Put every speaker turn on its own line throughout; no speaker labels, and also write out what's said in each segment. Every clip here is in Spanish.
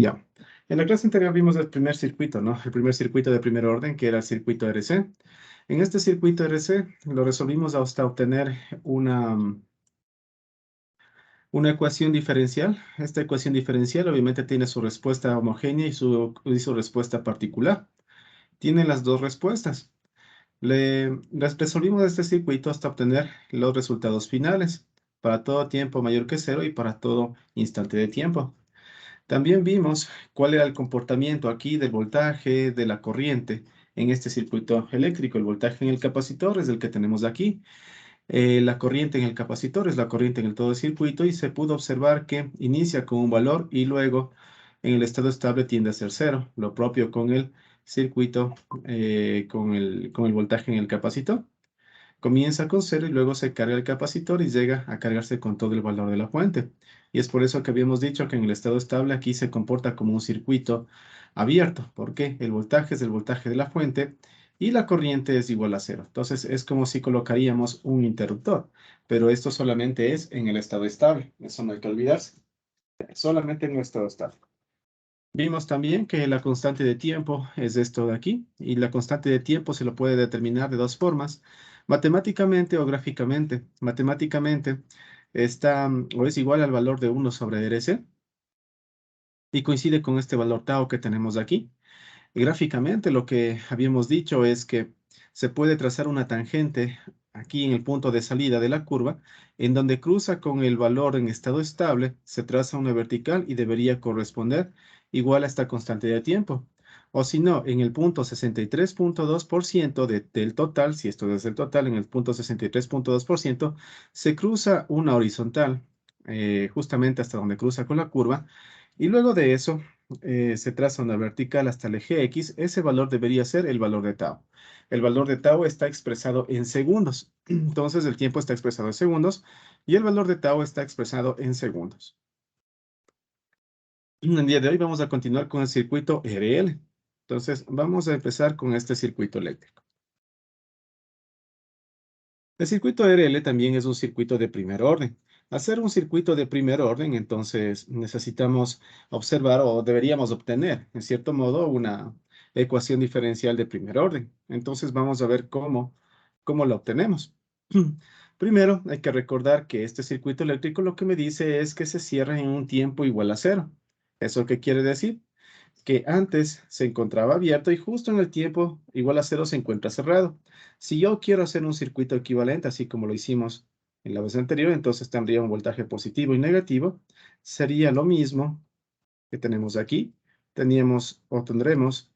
Ya. En la clase anterior vimos el primer circuito, ¿no? El primer circuito de primer orden, que era el circuito RC. En este circuito RC lo resolvimos hasta obtener una ecuación diferencial. Esta ecuación diferencial obviamente tiene su respuesta homogénea y su respuesta particular. Tiene las dos respuestas. Las resolvimos este circuito hasta obtener los resultados finales para todo tiempo mayor que cero y para todo instante de tiempo. También vimos cuál era el comportamiento aquí del voltaje, de la corriente en este circuito eléctrico. El voltaje en el capacitor es el que tenemos aquí. La corriente en el capacitor es la corriente en el todo el circuito y se pudo observar que inicia con un valor y luego en el estado estable tiende a ser cero. Lo propio con el circuito, con el voltaje en el capacitor. Comienza con cero y luego se carga el capacitor y llega a cargarse con todo el valor de la fuente. Y es por eso que habíamos dicho que en el estado estable aquí se comporta como un circuito abierto, porque el voltaje es el voltaje de la fuente y la corriente es igual a cero. Entonces es como si colocaríamos un interruptor, pero esto solamente es en el estado estable. Eso no hay que olvidarse. Solamente en el estado estable. Vimos también que la constante de tiempo es esto de aquí, y la constante de tiempo se lo puede determinar de dos formas, matemáticamente o gráficamente. Matemáticamente está o es igual al valor de 1 sobre RC y coincide con este valor tau que tenemos aquí. Gráficamente, lo que habíamos dicho es que se puede trazar una tangente aquí en el punto de salida de la curva, en donde cruza con el valor en estado estable, se traza una vertical y debería corresponder igual a esta constante de tiempo. O si no, en el punto 63.2% del total, si esto es el total, en el punto 63.2%, se cruza una horizontal, justamente hasta donde cruza con la curva, y luego de eso se traza una vertical hasta el eje X, ese valor debería ser el valor de tau. El valor de tau está expresado en segundos. Entonces el tiempo está expresado en segundos y el valor de tau está expresado en segundos. En el día de hoy vamos a continuar con el circuito RL. Entonces vamos a empezar con este circuito eléctrico. El circuito RL también es un circuito de primer orden. Al ser un circuito de primer orden, entonces necesitamos observar o deberíamos obtener, en cierto modo, una ecuación diferencial de primer orden. Entonces vamos a ver cómo la obtenemos. Primero, hay que recordar que este circuito eléctrico lo que me dice es que se cierra en un tiempo igual a cero. ¿Eso qué quiere decir? Que antes se encontraba abierto y justo en el tiempo igual a cero se encuentra cerrado. Si yo quiero hacer un circuito equivalente, así como lo hicimos en la vez anterior, entonces tendría un voltaje positivo y negativo. Sería lo mismo que tenemos aquí. Teníamos o tendremos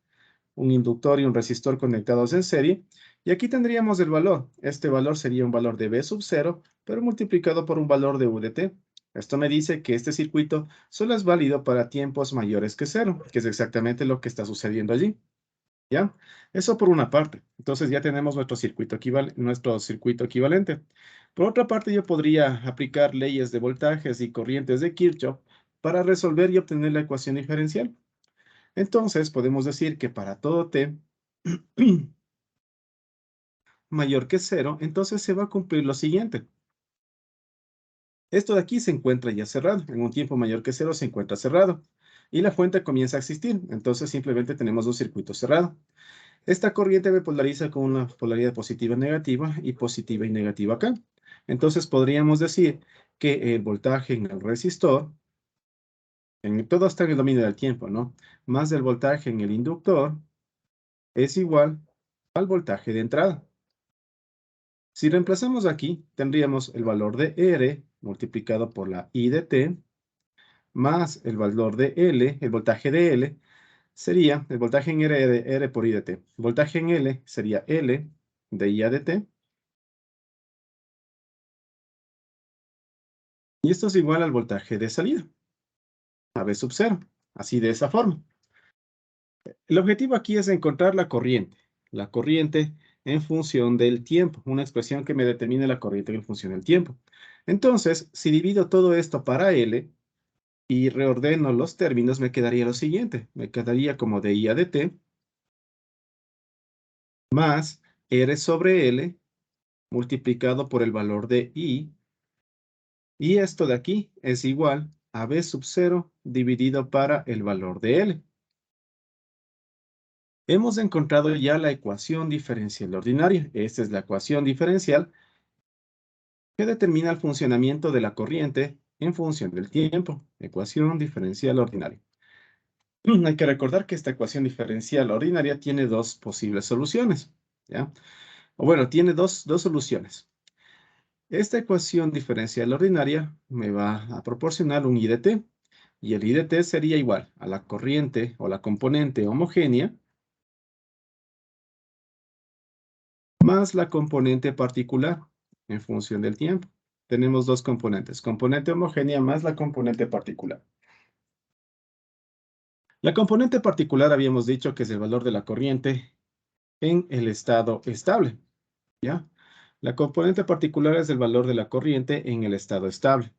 un inductor y un resistor conectados en serie. Y aquí tendríamos el valor. Este valor sería un valor de V sub 0, pero multiplicado por un valor de U de t. Esto me dice que este circuito solo es válido para tiempos mayores que cero, que es exactamente lo que está sucediendo allí. ¿Ya? Eso por una parte. Entonces ya tenemos nuestro circuito equivalente. Por otra parte, yo podría aplicar leyes de voltajes y corrientes de Kirchhoff para resolver y obtener la ecuación diferencial. Entonces, podemos decir que para todo t mayor que cero, entonces se va a cumplir lo siguiente. Esto de aquí se encuentra ya cerrado. En un tiempo mayor que cero se encuentra cerrado. Y la fuente comienza a existir. Entonces simplemente tenemos un circuito cerrado. Esta corriente me polariza con una polaridad positiva y negativa acá. Entonces podríamos decir que el voltaje en el resistor, todo está en el dominio del tiempo, ¿no? Más el voltaje en el inductor es igual al voltaje de entrada. Si reemplazamos aquí, tendríamos el valor de R multiplicado por la I de T, más el valor de L, el voltaje de L, sería el voltaje en R de R por I de T. El voltaje en L sería L de I a de T. Y esto es igual al voltaje de salida, a V sub 0, así de esa forma. El objetivo aquí es encontrar la corriente en función del tiempo, una expresión que me determine la corriente en función del tiempo. Entonces, si divido todo esto para L y reordeno los términos, me quedaría lo siguiente. Me quedaría como de I a de T más R sobre L multiplicado por el valor de I. Y esto de aquí es igual a B sub 0 dividido para el valor de L. Hemos encontrado ya la ecuación diferencial ordinaria. Esta es la ecuación diferencial que determina el funcionamiento de la corriente en función del tiempo. Ecuación diferencial ordinaria. Hay que recordar que esta ecuación diferencial ordinaria tiene dos posibles soluciones, ¿ya? O bueno, tiene dos soluciones. Esta ecuación diferencial ordinaria me va a proporcionar un I de t, y el I de t sería igual a la corriente o la componente homogénea más la componente particular en función del tiempo. Tenemos dos componentes, componente homogénea más la componente particular. La componente particular habíamos dicho que es el valor de la corriente en el estado estable, ¿ya? La componente particular es el valor de la corriente en el estado estable.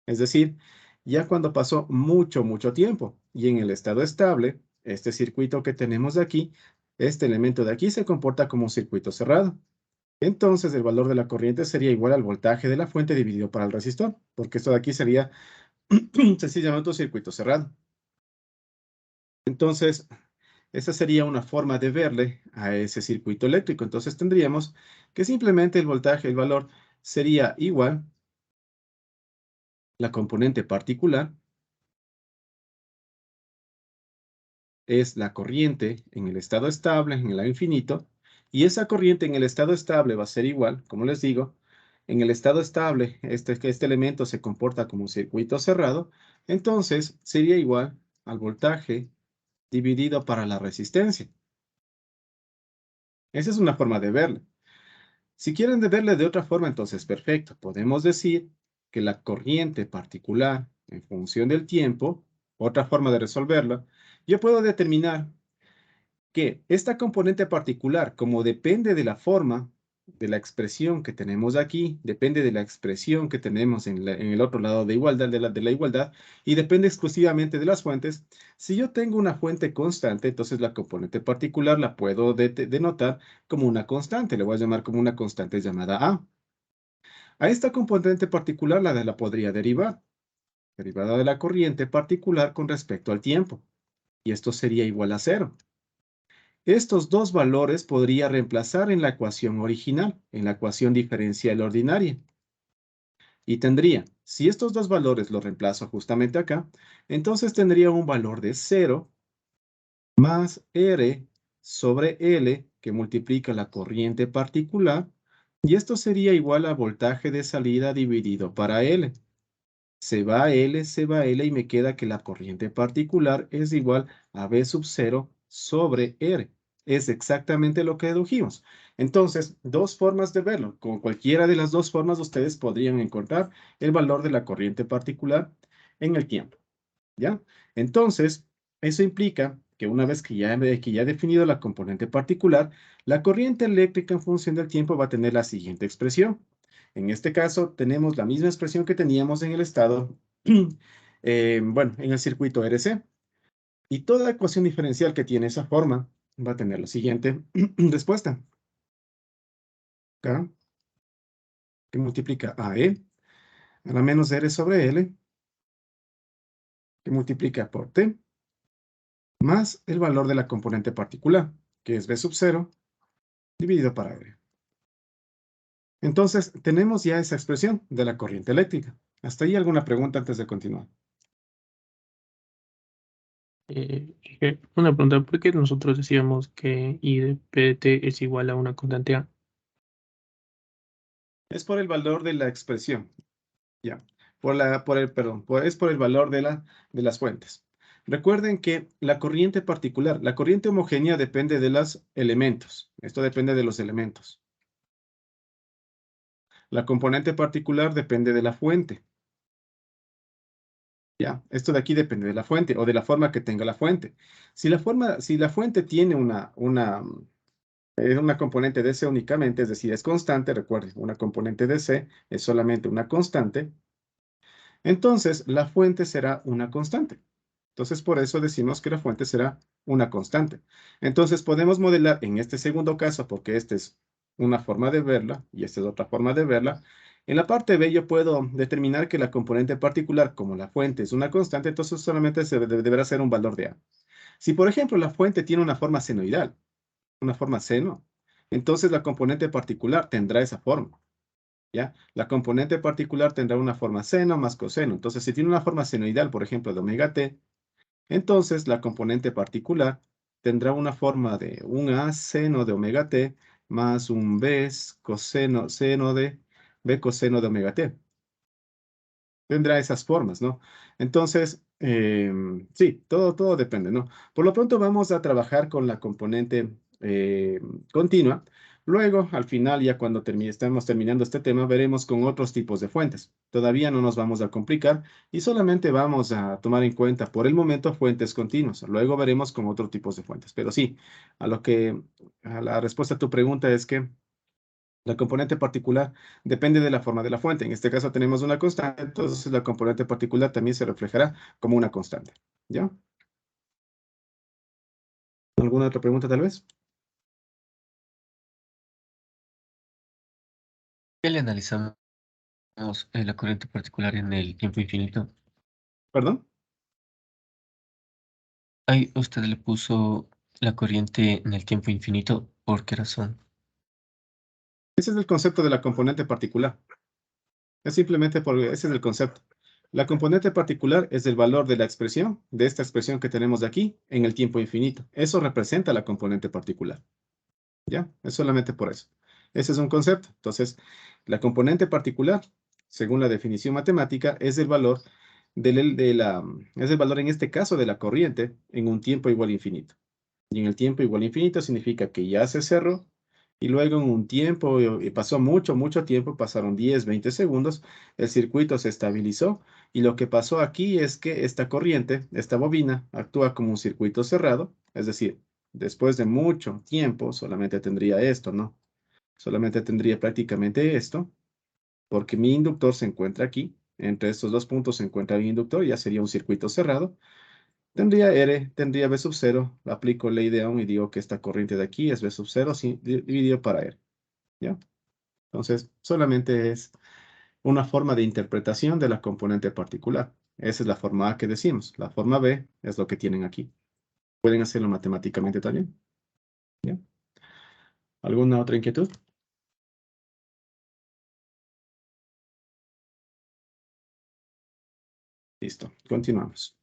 Es decir, ya cuando pasó mucho tiempo y en el estado estable, este circuito que tenemos de aquí, este elemento de aquí se comporta como un circuito cerrado. Entonces, el valor de la corriente sería igual al voltaje de la fuente dividido por el resistor, porque esto de aquí sería sencillamente un circuito cerrado. Entonces, esa sería una forma de verle a ese circuito eléctrico. Entonces, tendríamos que simplemente el voltaje, el valor, sería igual la componente particular es la corriente en el estado estable, en el A infinito, y esa corriente en el estado estable va a ser igual, como les digo, en el estado estable, este elemento se comporta como un circuito cerrado, entonces sería igual al voltaje dividido para la resistencia. Esa es una forma de verlo. Si quieren verle de otra forma, entonces perfecto. Podemos decir que la corriente particular en función del tiempo, otra forma de resolverlo, yo puedo determinar que esta componente particular, como depende de la forma de la expresión que tenemos aquí, depende de la expresión que tenemos en el otro lado de igualdad, de la igualdad, y depende exclusivamente de las fuentes, si yo tengo una fuente constante, entonces la componente particular la puedo denotar como una constante, le voy a llamar como una constante llamada A. A esta componente particular la podría derivar, derivada de la corriente particular con respecto al tiempo, y esto sería igual a 0. Estos dos valores podría reemplazar en la ecuación original, en la ecuación diferencial ordinaria. Y tendría, si estos dos valores los reemplazo justamente acá, entonces tendría un valor de 0 más R sobre L, que multiplica la corriente particular, y esto sería igual a voltaje de salida dividido para L. Se va L, y me queda que la corriente particular es igual a V sub 0 sobre R. Es exactamente lo que dedujimos. Entonces, dos formas de verlo. Con cualquiera de las dos formas, ustedes podrían encontrar el valor de la corriente particular en el tiempo. ¿Ya? Entonces, eso implica que una vez que ya he definido la componente particular, la corriente eléctrica en función del tiempo va a tener la siguiente expresión. En este caso, tenemos la misma expresión que teníamos en el estado, bueno, en el circuito RC. Y toda ecuación diferencial que tiene esa forma va a tener la siguiente respuesta. Acá, que multiplica AE a la menos R sobre L, que multiplica por T, más el valor de la componente particular, que es V sub 0, dividido para R. Entonces, tenemos ya esa expresión de la corriente eléctrica. ¿Hasta ahí alguna pregunta antes de continuar?
Una pregunta, ¿por qué nosotros decíamos que I de P de T es igual a una constante A?
Es por el valor de la expresión, ya. Es por el valor de las fuentes. Recuerden que la corriente particular, la corriente homogénea depende de los elementos. Esto depende de los elementos. La componente particular depende de la fuente. Ya, esto de aquí depende de la fuente o de la forma que tenga la fuente. Si la fuente tiene una componente DC únicamente, es decir, es constante, recuerden, una componente DC es solamente una constante, entonces la fuente será una constante. Entonces, por eso decimos que la fuente será una constante. Entonces, podemos modelar en este segundo caso, porque esta es una forma de verla y esta es otra forma de verla, En la parte B yo puedo determinar que la componente particular, como la fuente es una constante, entonces solamente deberá ser un valor de A. Si, por ejemplo, la fuente tiene una forma senoidal, una forma seno, entonces la componente particular tendrá esa forma, ¿ya? La componente particular tendrá una forma seno más coseno. Entonces, si tiene una forma senoidal, por ejemplo, de omega t, entonces la componente particular tendrá una forma de un A seno de omega t más un B coseno, B coseno de omega t. Tendrá esas formas, ¿no? Entonces, sí, todo depende, ¿no? Por lo pronto vamos a trabajar con la componente continua. Luego, al final, ya cuando estemos terminando este tema, veremos con otros tipos de fuentes. Todavía no nos vamos a complicar y solamente vamos a tomar en cuenta por el momento fuentes continuas. Luego veremos con otros tipos de fuentes. Pero sí, a la respuesta a tu pregunta es que la componente particular depende de la forma de la fuente. En este caso tenemos una constante, entonces la componente particular también se reflejará como una constante. ¿Ya? ¿Alguna otra pregunta tal vez?
¿Qué le analizamos la corriente particular en el tiempo infinito?
¿Perdón?
Ahí usted le puso la corriente en el tiempo infinito. ¿Por qué razón?
Ese es el concepto de la componente particular. Es simplemente porque ese es el concepto. La componente particular es el valor de la expresión, de esta expresión que tenemos de aquí, en el tiempo infinito. Eso representa la componente particular. ¿Ya? Es solamente por eso. Ese es un concepto. Entonces, la componente particular, según la definición matemática, es el valor es el valor en este caso de la corriente en un tiempo igual a infinito. Y en el tiempo igual a infinito significa que ya se cerró y luego en un tiempo, y pasó mucho tiempo, pasaron 10, 20 segundos, el circuito se estabilizó y lo que pasó aquí es que esta corriente, esta bobina, actúa como un circuito cerrado, es decir, después de mucho tiempo solamente tendría esto, ¿no? Solamente tendría prácticamente esto, porque mi inductor se encuentra aquí, entre estos dos puntos se encuentra mi inductor, ya sería un circuito cerrado. Tendría R, tendría B sub 0, aplico ley de Ohm y digo que esta corriente de aquí es B sub 0 dividido para R, ¿ya? Entonces, solamente es una forma de interpretación de la componente particular. Esa es la forma A que decimos. La forma B es lo que tienen aquí. Pueden hacerlo matemáticamente también, ¿ya? ¿Alguna otra inquietud? Listo, continuamos.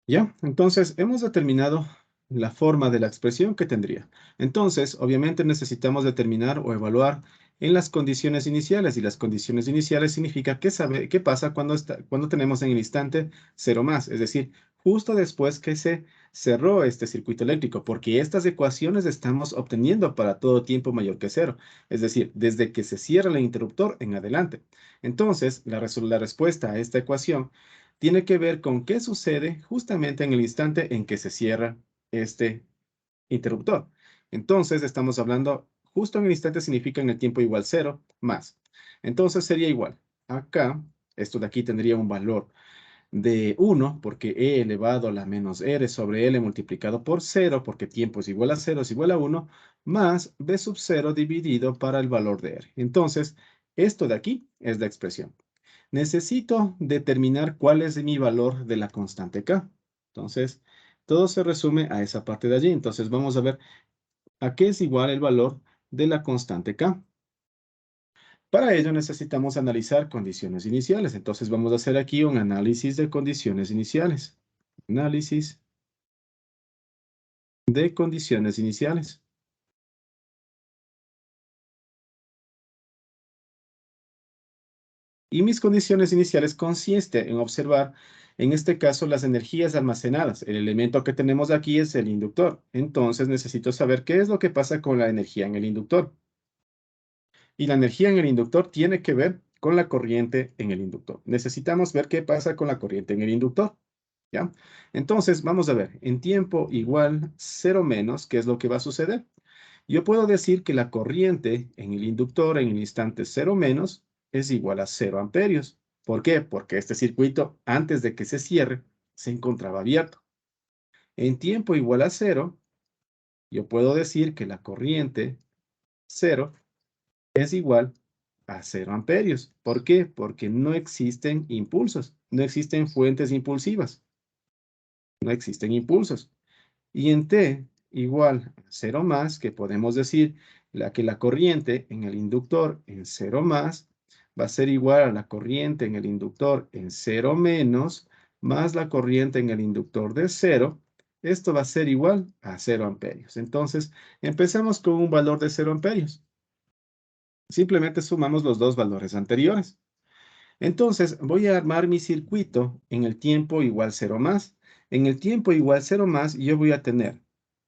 ¿Ya? Entonces, hemos determinado la forma de la expresión que tendría. Entonces, obviamente necesitamos determinar o evaluar en las condiciones iniciales. Y las condiciones iniciales significa qué pasa cuando tenemos en el instante 0 más. Es decir, justo después que se cerró este circuito eléctrico. Porque estas ecuaciones estamos obteniendo para todo tiempo mayor que 0. Es decir, desde que se cierra el interruptor en adelante. Entonces, la respuesta a esta ecuación tiene que ver con qué sucede justamente en el instante en que se cierra este interruptor. Entonces, estamos hablando, justo en el instante significa en el tiempo igual 0 más. Entonces, sería igual. Acá, esto de aquí tendría un valor de 1, porque e elevado a la menos r sobre l multiplicado por 0, porque tiempo es igual a 0, es igual a 1, más b sub 0 dividido para el valor de r. Entonces, esto de aquí es la expresión. Necesito determinar cuál es mi valor de la constante K. Entonces, todo se resume a esa parte de allí. Entonces, vamos a ver a qué es igual el valor de la constante K. Para ello necesitamos analizar condiciones iniciales. Entonces, vamos a hacer aquí un análisis de condiciones iniciales. Análisis de condiciones iniciales. Y mis condiciones iniciales consisten en observar, en este caso, las energías almacenadas. El elemento que tenemos aquí es el inductor. Entonces necesito saber qué es lo que pasa con la energía en el inductor. Y la energía en el inductor tiene que ver con la corriente en el inductor. Necesitamos ver qué pasa con la corriente en el inductor. ¿Ya? Entonces, vamos a ver, en tiempo igual 0 menos, ¿qué es lo que va a suceder? Yo puedo decir que la corriente en el inductor en el instante 0 menos es igual a 0 amperios. ¿Por qué? Porque este circuito, antes de que se cierre, se encontraba abierto. En tiempo igual a 0, yo puedo decir que la corriente 0 es igual a 0 amperios. ¿Por qué? Porque no existen impulsos, no existen fuentes impulsivas, no existen impulsos. Y en T igual a 0 más, que podemos decir que la corriente en el inductor en 0 más va a ser igual a la corriente en el inductor en 0 menos, más la corriente en el inductor de 0. Esto va a ser igual a 0 amperios. Entonces, empezamos con un valor de 0 amperios. Simplemente sumamos los dos valores anteriores. Entonces, voy a armar mi circuito en el tiempo igual 0 más. En el tiempo igual 0 más, yo voy a tener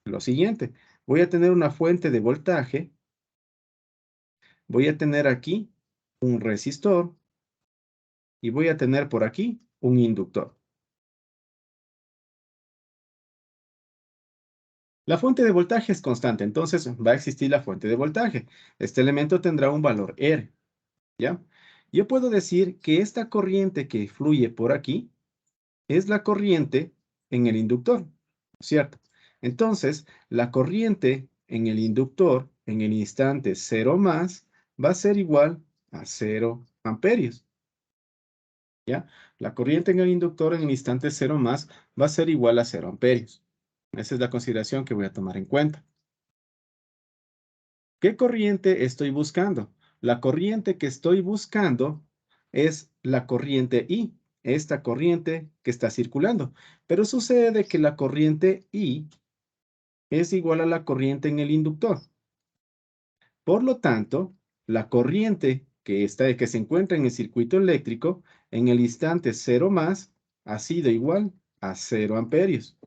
lo siguiente. Voy a tener una fuente de voltaje. Voy a tener aquí un resistor. Y voy a tener por aquí un inductor. La fuente de voltaje es constante, entonces va a existir la fuente de voltaje. Este elemento tendrá un valor R, ¿ya? Yo puedo decir que esta corriente que fluye por aquí es la corriente en el inductor, ¿cierto? Entonces, la corriente en el inductor en el instante 0 más va a ser igual a 0 amperios, ¿ya? La corriente en el inductor en el instante 0 más va a ser igual a 0 amperios. Esa es la consideración que voy a tomar en cuenta. ¿Qué corriente estoy buscando? La corriente que estoy buscando es la corriente I, esta corriente que está circulando. Pero sucede que la corriente I es igual a la corriente en el inductor. Por lo tanto, la corriente que se encuentra en el circuito eléctrico en el instante 0 más ha sido igual a 0 amperios.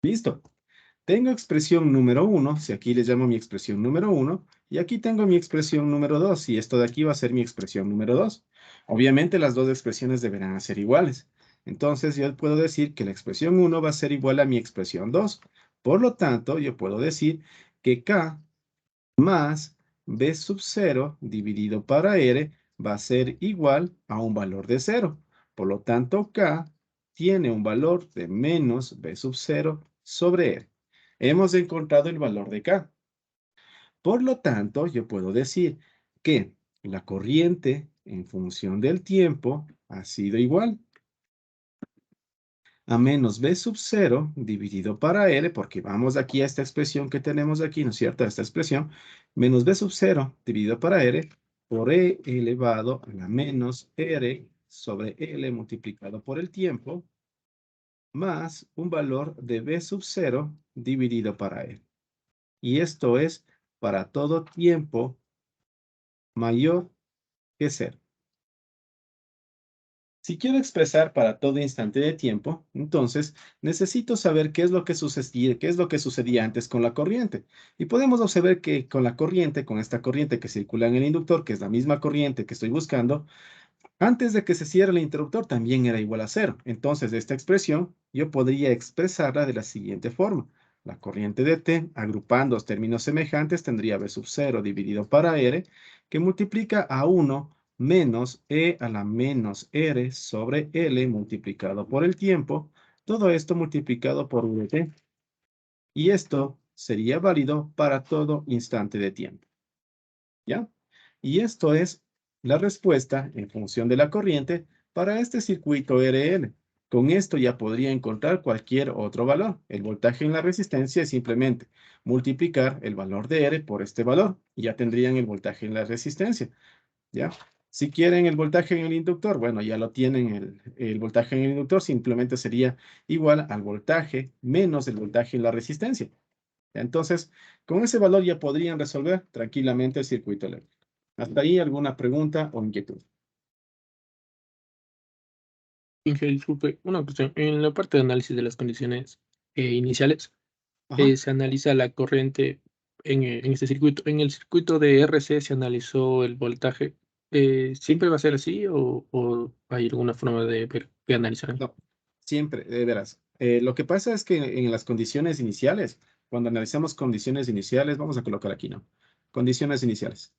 ¿Listo? Tengo expresión número 1, si aquí le llamo mi expresión número 1, y aquí tengo mi expresión número 2, y esto de aquí va a ser mi expresión número 2. Obviamente las dos expresiones deberán ser iguales. Entonces yo puedo decir que la expresión 1 va a ser igual a mi expresión 2. Por lo tanto, yo puedo decir que K más B sub 0 dividido para R va a ser igual a un valor de 0. Por lo tanto, K tiene un valor de menos B sub 0 sobre R. Hemos encontrado el valor de K. Por lo tanto, yo puedo decir que la corriente en función del tiempo ha sido igual a menos B sub 0 dividido para R, porque vamos aquí a esta expresión que tenemos aquí, ¿no es cierto? A esta expresión, menos B sub 0 dividido para R por E elevado a la menos R sobre L multiplicado por el tiempo, más un valor de B sub 0 dividido para R. Y esto es para todo tiempo mayor que 0. Si quiero expresar para todo instante de tiempo, entonces necesito saber qué es lo que sucedía antes con la corriente. Y podemos observar que con la corriente, con esta corriente que circula en el inductor, que es la misma corriente que estoy buscando, antes de que se cierre el interruptor también era igual a 0. Entonces, esta expresión yo podría expresarla de la siguiente forma. La corriente de T, agrupando los términos semejantes, tendría B sub 0 dividido para R, que multiplica a 1 menos E a la menos R sobre L multiplicado por el tiempo, todo esto multiplicado por VT. Y esto sería válido para todo instante de tiempo. ¿Ya? Y esto es la respuesta en función de la corriente para este circuito RL. Con esto ya podría encontrar cualquier otro valor. El voltaje en la resistencia es simplemente multiplicar el valor de R por este valor. Y ya tendrían el voltaje en la resistencia. ¿Ya? Si quieren el voltaje en el inductor, bueno, ya lo tienen. El voltaje en el inductor simplemente sería igual al voltaje menos el voltaje en la resistencia. Entonces, con ese valor ya podrían resolver tranquilamente el circuito eléctrico. ¿Hasta ahí alguna pregunta o inquietud?
Inge, disculpe, una cuestión. En la parte de análisis de las condiciones iniciales,
Ajá.
se analiza la corriente en este circuito. En el circuito de RC se analizó el voltaje. ¿Siempre va a ser así o hay alguna forma de ver qué analizar?
No, siempre, de veras. Lo que pasa es que en las condiciones iniciales, cuando analizamos condiciones iniciales, vamos a colocar aquí, ¿no? Condiciones iniciales.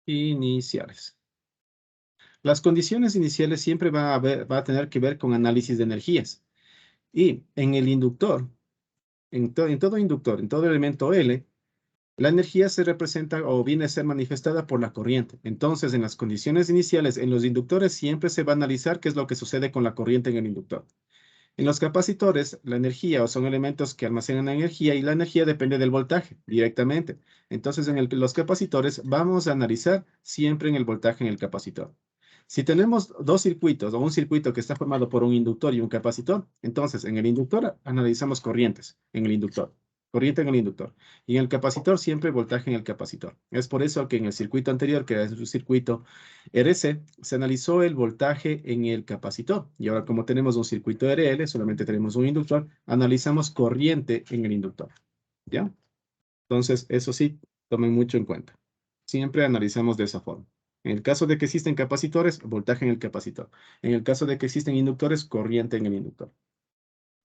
Iniciales. Las condiciones iniciales siempre va a tener que ver con análisis de energías. Y en el inductor, en todo inductor, en todo elemento L, la energía se representa o viene a ser manifestada por la corriente. Entonces, en las condiciones iniciales, en los inductores siempre se va a analizar qué es lo que sucede con la corriente en el inductor. En los capacitores, la energía o son elementos que almacenan energía y la energía depende del voltaje directamente. Entonces, en los capacitores vamos a analizar siempre en el voltaje en el capacitor. Si tenemos dos circuitos o un circuito que está formado por un inductor y un capacitor, entonces en el inductor analizamos corrientes en el inductor, corriente en el inductor. Y en el capacitor siempre voltaje en el capacitor. Es por eso que en el circuito anterior, que era un circuito RC, se analizó el voltaje en el capacitor. Y ahora como tenemos un circuito RL, solamente tenemos un inductor, analizamos corriente en el inductor. ¿Ya? Entonces, eso sí, tomen mucho en cuenta. Siempre analizamos de esa forma. En el caso de que existen capacitores, voltaje en el capacitor. En el caso de que existen inductores, corriente en el inductor.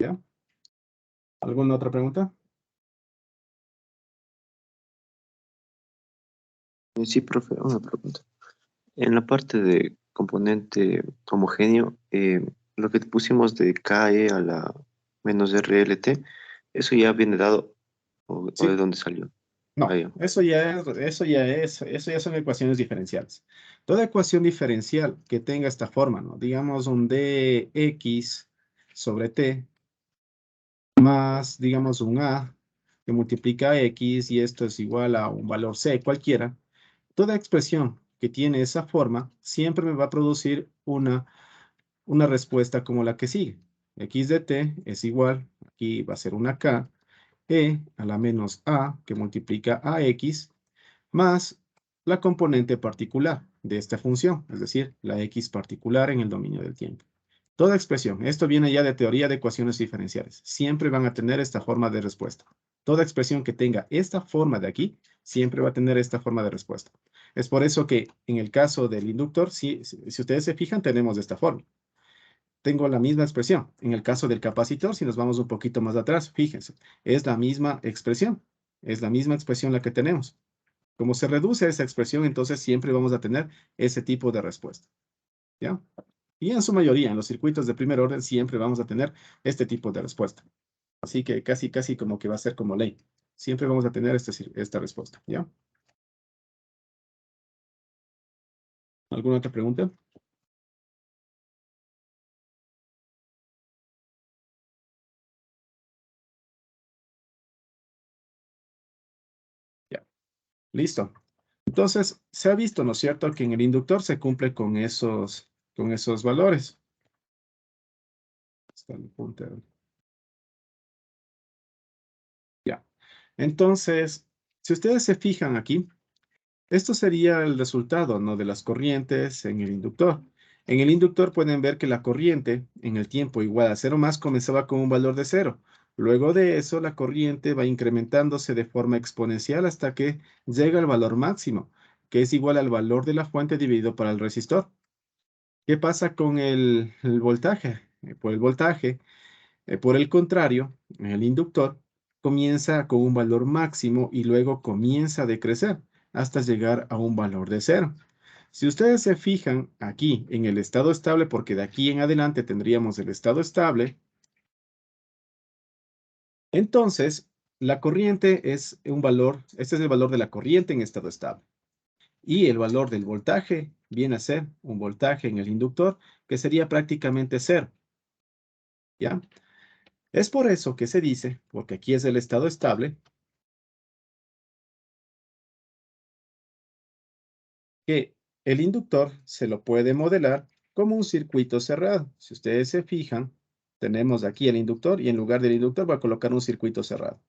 ¿Ya? ¿Alguna otra pregunta?
Sí, profe, una pregunta. En la parte de componente homogéneo, lo que pusimos de KE a la menos RLT, ¿eso ya viene dado o de
Sí.
dónde salió?
No,
Ah, ya.
eso ya son ecuaciones diferenciales. Toda ecuación diferencial que tenga esta forma, ¿no? Digamos un dx sobre t más, digamos, un a que multiplica x y esto es igual a un valor c cualquiera. Toda expresión que tiene esa forma siempre me va a producir una respuesta como la que sigue. X de t es igual, aquí va a ser una k, e a la menos a que multiplica a x más la componente particular de esta función, es decir, la x particular en el dominio del tiempo. Toda expresión, esto viene ya de teoría de ecuaciones diferenciales, siempre van a tener esta forma de respuesta. Toda expresión que tenga esta forma de aquí, siempre va a tener esta forma de respuesta. Es por eso que en el caso del inductor, si ustedes se fijan, tenemos esta forma. Tengo la misma expresión. En el caso del capacitor, si nos vamos un poquito más atrás, fíjense, es la misma expresión. Es la misma expresión la que tenemos. Como se reduce esa expresión, entonces siempre vamos a tener ese tipo de respuesta. ¿Ya? Y en su mayoría, en los circuitos de primer orden, siempre vamos a tener este tipo de respuesta. Así que casi como que va a ser como ley. Siempre vamos a tener esta respuesta. ¿Ya? ¿Alguna otra pregunta? Ya. Listo. Entonces, se ha visto, ¿no es cierto?, que en el inductor se cumple con esos valores. Está el puntero. Ya. Entonces, si ustedes se fijan aquí, esto sería el resultado, ¿no?, de las corrientes en el inductor. En el inductor pueden ver que la corriente en el tiempo igual a 0 más comenzaba con un valor de 0. Luego de eso, la corriente va incrementándose de forma exponencial hasta que llega al valor máximo, que es igual al valor de la fuente dividido por el resistor. ¿Qué pasa con el voltaje? Por el contrario, el inductor comienza con un valor máximo y luego comienza a decrecer hasta llegar a un valor de 0. Si ustedes se fijan aquí en el estado estable, porque de aquí en adelante tendríamos el estado estable, entonces la corriente es un valor, este es el valor de la corriente en estado estable. Y el valor del voltaje viene a ser un voltaje en el inductor que sería prácticamente 0. ¿Ya? Es por eso que se dice, porque aquí es el estado estable, que el inductor se lo puede modelar como un circuito cerrado. Si ustedes se fijan, tenemos aquí el inductor y en lugar del inductor voy a colocar un circuito cerrado.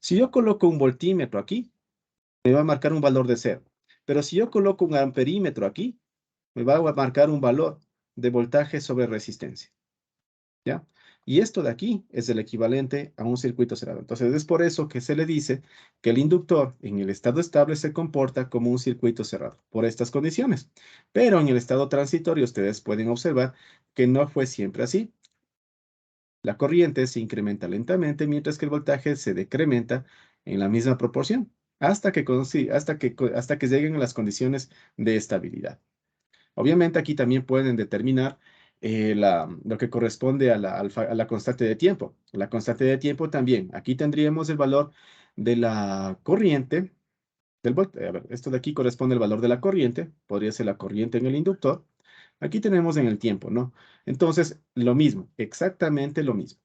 Si yo coloco un voltímetro aquí, me va a marcar un valor de 0. Pero si yo coloco un amperímetro aquí, me va a marcar un valor de voltaje sobre resistencia. ¿Ya? Y esto de aquí es el equivalente a un circuito cerrado. Entonces es por eso que se le dice que el inductor en el estado estable se comporta como un circuito cerrado, por estas condiciones. Pero en el estado transitorio ustedes pueden observar que no fue siempre así. La corriente se incrementa lentamente mientras que el voltaje se decrementa en la misma proporción hasta que lleguen a las condiciones de estabilidad. Obviamente aquí también pueden determinar lo que corresponde a la constante de tiempo. La constante de tiempo también. Aquí tendríamos el valor de la corriente. A ver, esto de aquí corresponde al valor de la corriente. Podría ser la corriente en el inductor. Aquí tenemos en el tiempo, ¿no? Entonces, lo mismo, exactamente lo mismo.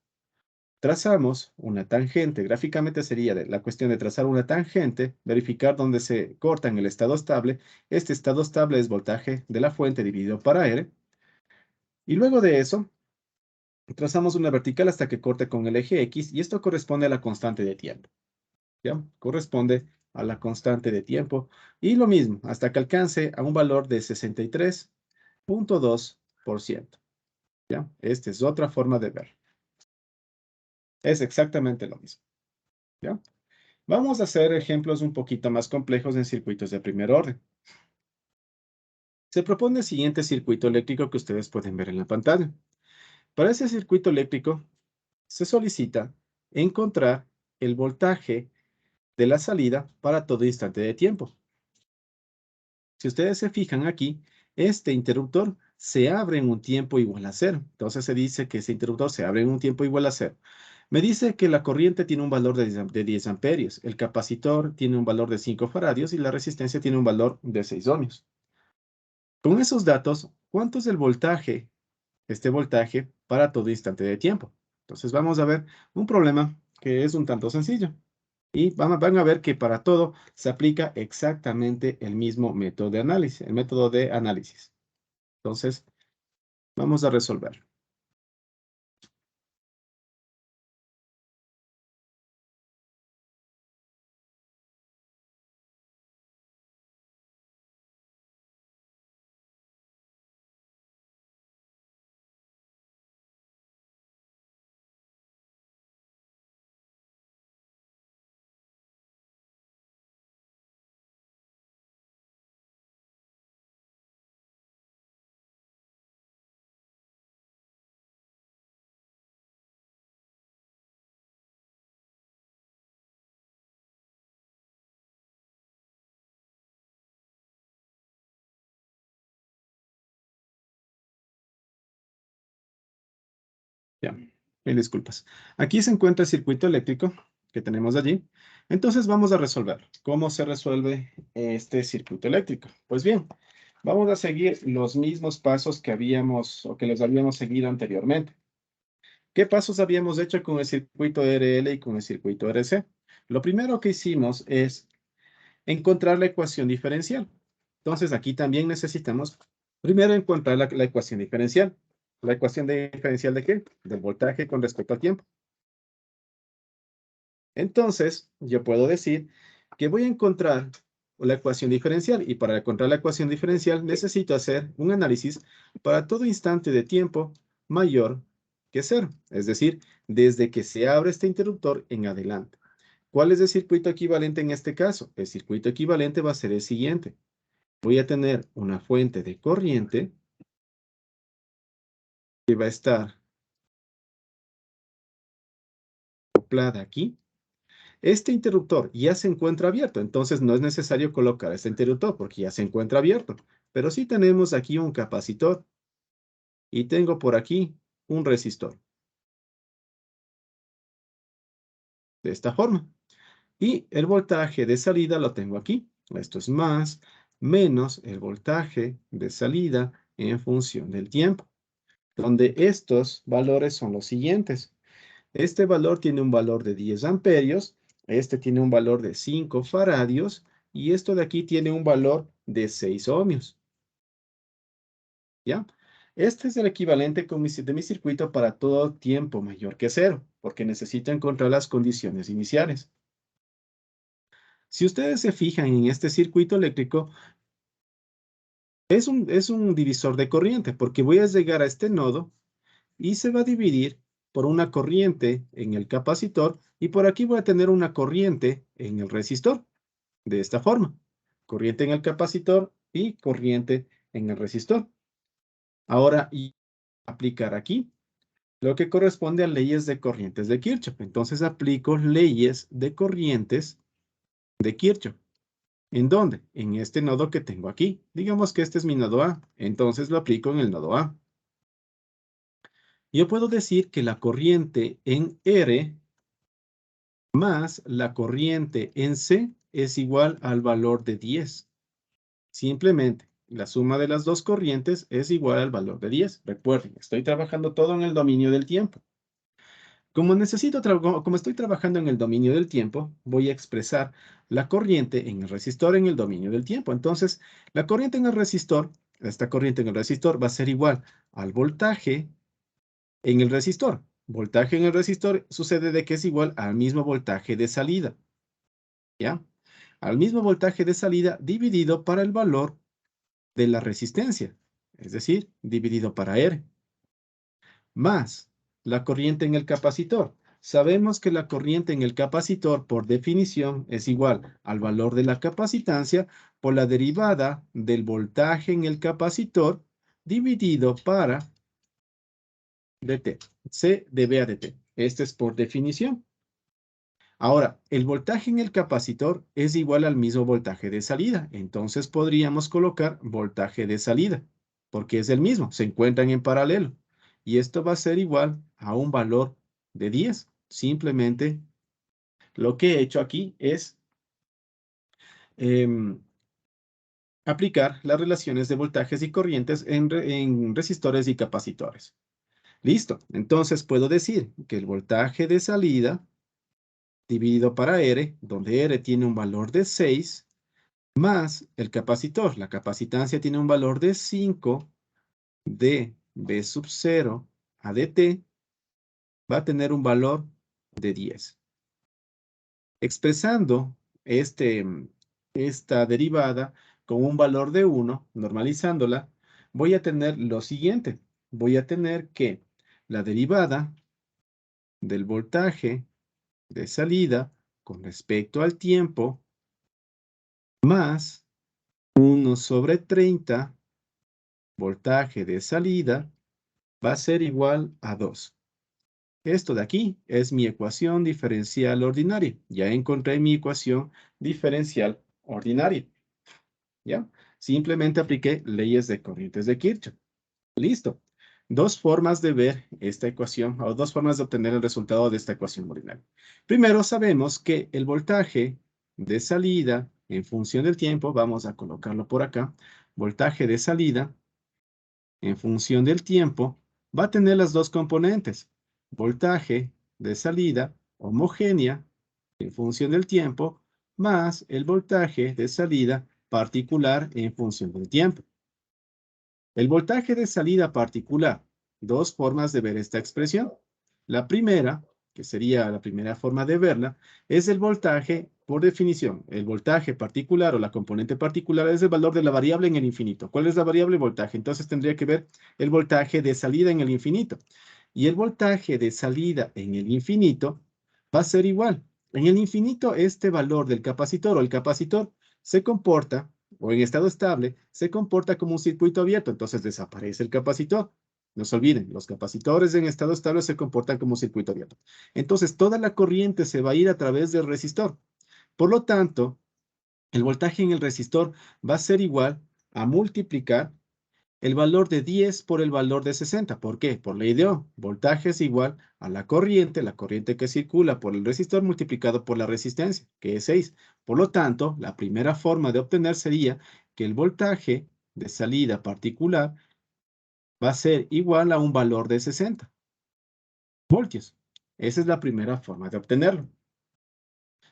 Trazamos una tangente. Gráficamente sería la cuestión de trazar una tangente, verificar dónde se corta en el estado estable. Este estado estable es voltaje de la fuente dividido para R. Y luego de eso, trazamos una vertical hasta que corte con el eje X y esto corresponde a la constante de tiempo. ¿Ya? Corresponde a la constante de tiempo. Y lo mismo, hasta que alcance a un valor de 63.2%. ¿Ya? Esta es otra forma de ver. Es exactamente lo mismo. ¿Ya? Vamos a hacer ejemplos un poquito más complejos en circuitos de primer orden. Se propone el siguiente circuito eléctrico que ustedes pueden ver en la pantalla. Para ese circuito eléctrico se solicita encontrar el voltaje de la salida para todo instante de tiempo. Si ustedes se fijan aquí, este interruptor se abre en un tiempo igual a 0. Entonces se dice que ese interruptor se abre en un tiempo igual a 0. Me dice que la corriente tiene un valor de 10 amperios, el capacitor tiene un valor de 5 faradios y la resistencia tiene un valor de 6 ohmios. Con esos datos, ¿cuánto es el voltaje, este voltaje, para todo instante de tiempo? Entonces vamos a ver un problema que es un tanto sencillo. Y van a ver que para todo se aplica exactamente el mismo método de análisis, el método de análisis. Entonces, vamos a resolver. Ya, mil disculpas. Aquí se encuentra el circuito eléctrico que tenemos allí. Entonces vamos a resolver. ¿Cómo se resuelve este circuito eléctrico? Pues bien, vamos a seguir los mismos pasos que habíamos o que los habíamos seguido anteriormente. ¿Qué pasos habíamos hecho con el circuito RL y con el circuito RC? Lo primero que hicimos es encontrar la ecuación diferencial. Entonces aquí también necesitamos primero encontrar la ecuación diferencial. ¿La ecuación diferencial de qué? Del voltaje con respecto al tiempo. Entonces, yo puedo decir que voy a encontrar la ecuación diferencial y para encontrar la ecuación diferencial necesito hacer un análisis para todo instante de tiempo mayor que 0. Es decir, desde que se abre este interruptor en adelante. ¿Cuál es el circuito equivalente en este caso? El circuito equivalente va a ser el siguiente. Voy a tener una fuente de corriente que va a estar acoplada aquí. Este interruptor ya se encuentra abierto, entonces no es necesario colocar este interruptor porque ya se encuentra abierto. Pero sí tenemos aquí un capacitor y tengo por aquí un resistor. De esta forma. Y el voltaje de salida lo tengo aquí. Esto es más, menos el voltaje de salida en función del tiempo. Donde estos valores son los siguientes. Este valor tiene un valor de 10 amperios, este tiene un valor de 5 faradios y esto de aquí tiene un valor de 6 ohmios. ¿Ya? Este es el equivalente de mi circuito para todo tiempo mayor que 0, porque necesito encontrar las condiciones iniciales. Si ustedes se fijan en este circuito eléctrico, es un divisor de corriente, porque voy a llegar a este nodo y se va a dividir por una corriente en el capacitor y por aquí voy a tener una corriente en el resistor, de esta forma. Corriente en el capacitor y corriente en el resistor. Ahora, y aplicar aquí lo que corresponde a leyes de corrientes de Kirchhoff. Entonces aplico leyes de corrientes de Kirchhoff. ¿En dónde? En este nodo que tengo aquí. Digamos que este es mi nodo A. Entonces lo aplico en el nodo A. Yo puedo decir que la corriente en R más la corriente en C es igual al valor de 10. Simplemente, la suma de las dos corrientes es igual al valor de 10. Recuerden, estoy trabajando todo en el dominio del tiempo. Como estoy trabajando en el dominio del tiempo, voy a expresar la corriente en el resistor en el dominio del tiempo. Entonces, la corriente en el resistor, esta corriente en el resistor va a ser igual al voltaje en el resistor. Voltaje en el resistor sucede de que es igual al mismo voltaje de salida. ¿Ya? Al mismo voltaje de salida dividido para el valor de la resistencia. Es decir, dividido para R. Más la corriente en el capacitor. Sabemos que la corriente en el capacitor, por definición, es igual al valor de la capacitancia por la derivada del voltaje en el capacitor dividido para dt. C de V a dt. Este es por definición. Ahora, el voltaje en el capacitor es igual al mismo voltaje de salida. Entonces podríamos colocar voltaje de salida, porque es el mismo, se encuentran en paralelo. Y esto va a ser igual a un valor de 10. Simplemente lo que he hecho aquí es aplicar las relaciones de voltajes y corrientes en resistores y capacitores. Listo. Entonces puedo decir que el voltaje de salida dividido para R, donde R tiene un valor de 6, más el capacitor. La capacitancia tiene un valor de 5 de V sub 0 a dt, va a tener un valor de 10. Expresando esta derivada con un valor de 1, normalizándola, voy a tener lo siguiente. Voy a tener que la derivada del voltaje de salida con respecto al tiempo más 1 sobre 30 voltaje de salida va a ser igual a 2. Esto de aquí es mi ecuación diferencial ordinaria. Ya encontré mi ecuación diferencial ordinaria. ¿Ya? Simplemente apliqué leyes de corrientes de Kirchhoff. Listo. Dos formas de ver esta ecuación, o dos formas de obtener el resultado de esta ecuación ordinaria. Primero, sabemos que el voltaje de salida en función del tiempo, vamos a colocarlo por acá, voltaje de salida en función del tiempo, va a tener las dos componentes. Voltaje de salida homogénea en función del tiempo, más el voltaje de salida particular en función del tiempo. El voltaje de salida particular. Dos formas de ver esta expresión. La primera, que sería la primera forma de verla, es el voltaje por definición. El voltaje particular o la componente particular es el valor de la variable en el infinito. ¿Cuál es la variable? Voltaje. Entonces tendría que ver el voltaje de salida en el infinito. Y el voltaje de salida en el infinito va a ser igual. En el infinito, este valor del capacitor o el capacitor se comporta, o en estado estable, se comporta como un circuito abierto. Entonces desaparece el capacitor. No se olviden, los capacitores en estado estable se comportan como un circuito abierto. Entonces toda la corriente se va a ir a través del resistor. Por lo tanto, el voltaje en el resistor va a ser igual a multiplicar el valor de 10 por el valor de 60. ¿Por qué? Por ley de Ohm. Voltaje es igual a la corriente que circula por el resistor multiplicado por la resistencia, que es 6. Por lo tanto, la primera forma de obtener sería que el voltaje de salida particular va a ser igual a un valor de 60 voltios. Esa es la primera forma de obtenerlo.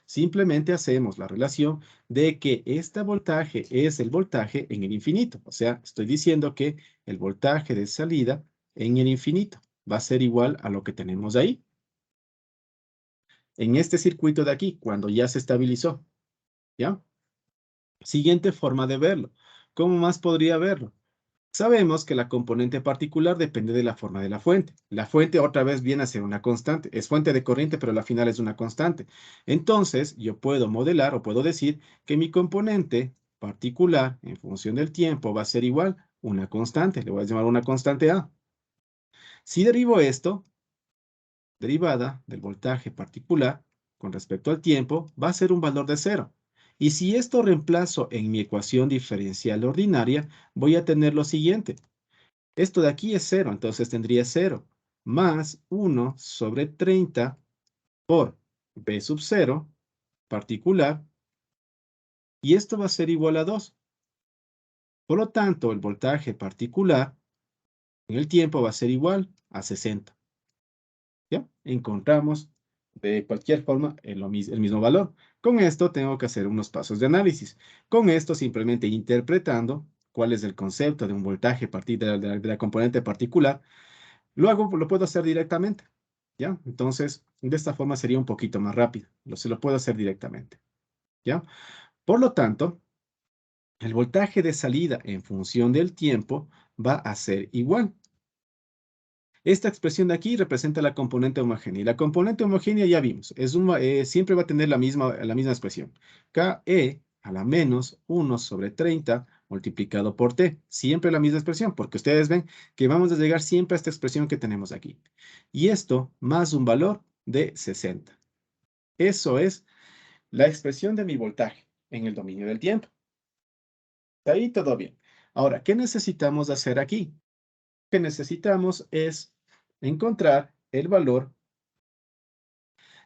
Simplemente hacemos la relación de que este voltaje es el voltaje en el infinito. O sea, estoy diciendo que el voltaje de salida en el infinito va a ser igual a lo que tenemos ahí. En este circuito de aquí, cuando ya se estabilizó. ¿Ya? Siguiente forma de verlo. ¿Cómo más podría verlo? Sabemos que la componente particular depende de la forma de la fuente. La fuente otra vez viene a ser una constante. Es fuente de corriente, pero la final es una constante. Entonces, yo puedo modelar o puedo decir que mi componente particular en función del tiempo va a ser igual a una constante. Le voy a llamar una constante A. Si derivo esto, derivada del voltaje particular con respecto al tiempo, va a ser un valor de 0. Y si esto reemplazo en mi ecuación diferencial ordinaria, voy a tener lo siguiente. Esto de aquí es 0, entonces tendría 0, más 1 sobre 30 por V sub 0 particular, y esto va a ser igual a 2. Por lo tanto, el voltaje particular en el tiempo va a ser igual a 60. ¿Ya? Encontramos de cualquier forma el mismo valor. Con esto tengo que hacer unos pasos de análisis. Con esto simplemente interpretando cuál es el concepto de un voltaje a partir de la componente particular, lo puedo hacer directamente. ¿Ya? Entonces, de esta forma sería un poquito más rápido. Se lo puedo hacer directamente. ¿Ya? Por lo tanto, el voltaje de salida en función del tiempo va a ser igual. Esta expresión de aquí representa la componente homogénea. Y la componente homogénea ya vimos, siempre va a tener la misma expresión. KE a la menos 1 sobre 30 multiplicado por T. Siempre la misma expresión, porque ustedes ven que vamos a llegar siempre a esta expresión que tenemos aquí. Y esto más un valor de 60. Eso es la expresión de mi voltaje en el dominio del tiempo. Ahí todo bien. Ahora, ¿qué necesitamos hacer aquí? Lo que necesitamos es encontrar el valor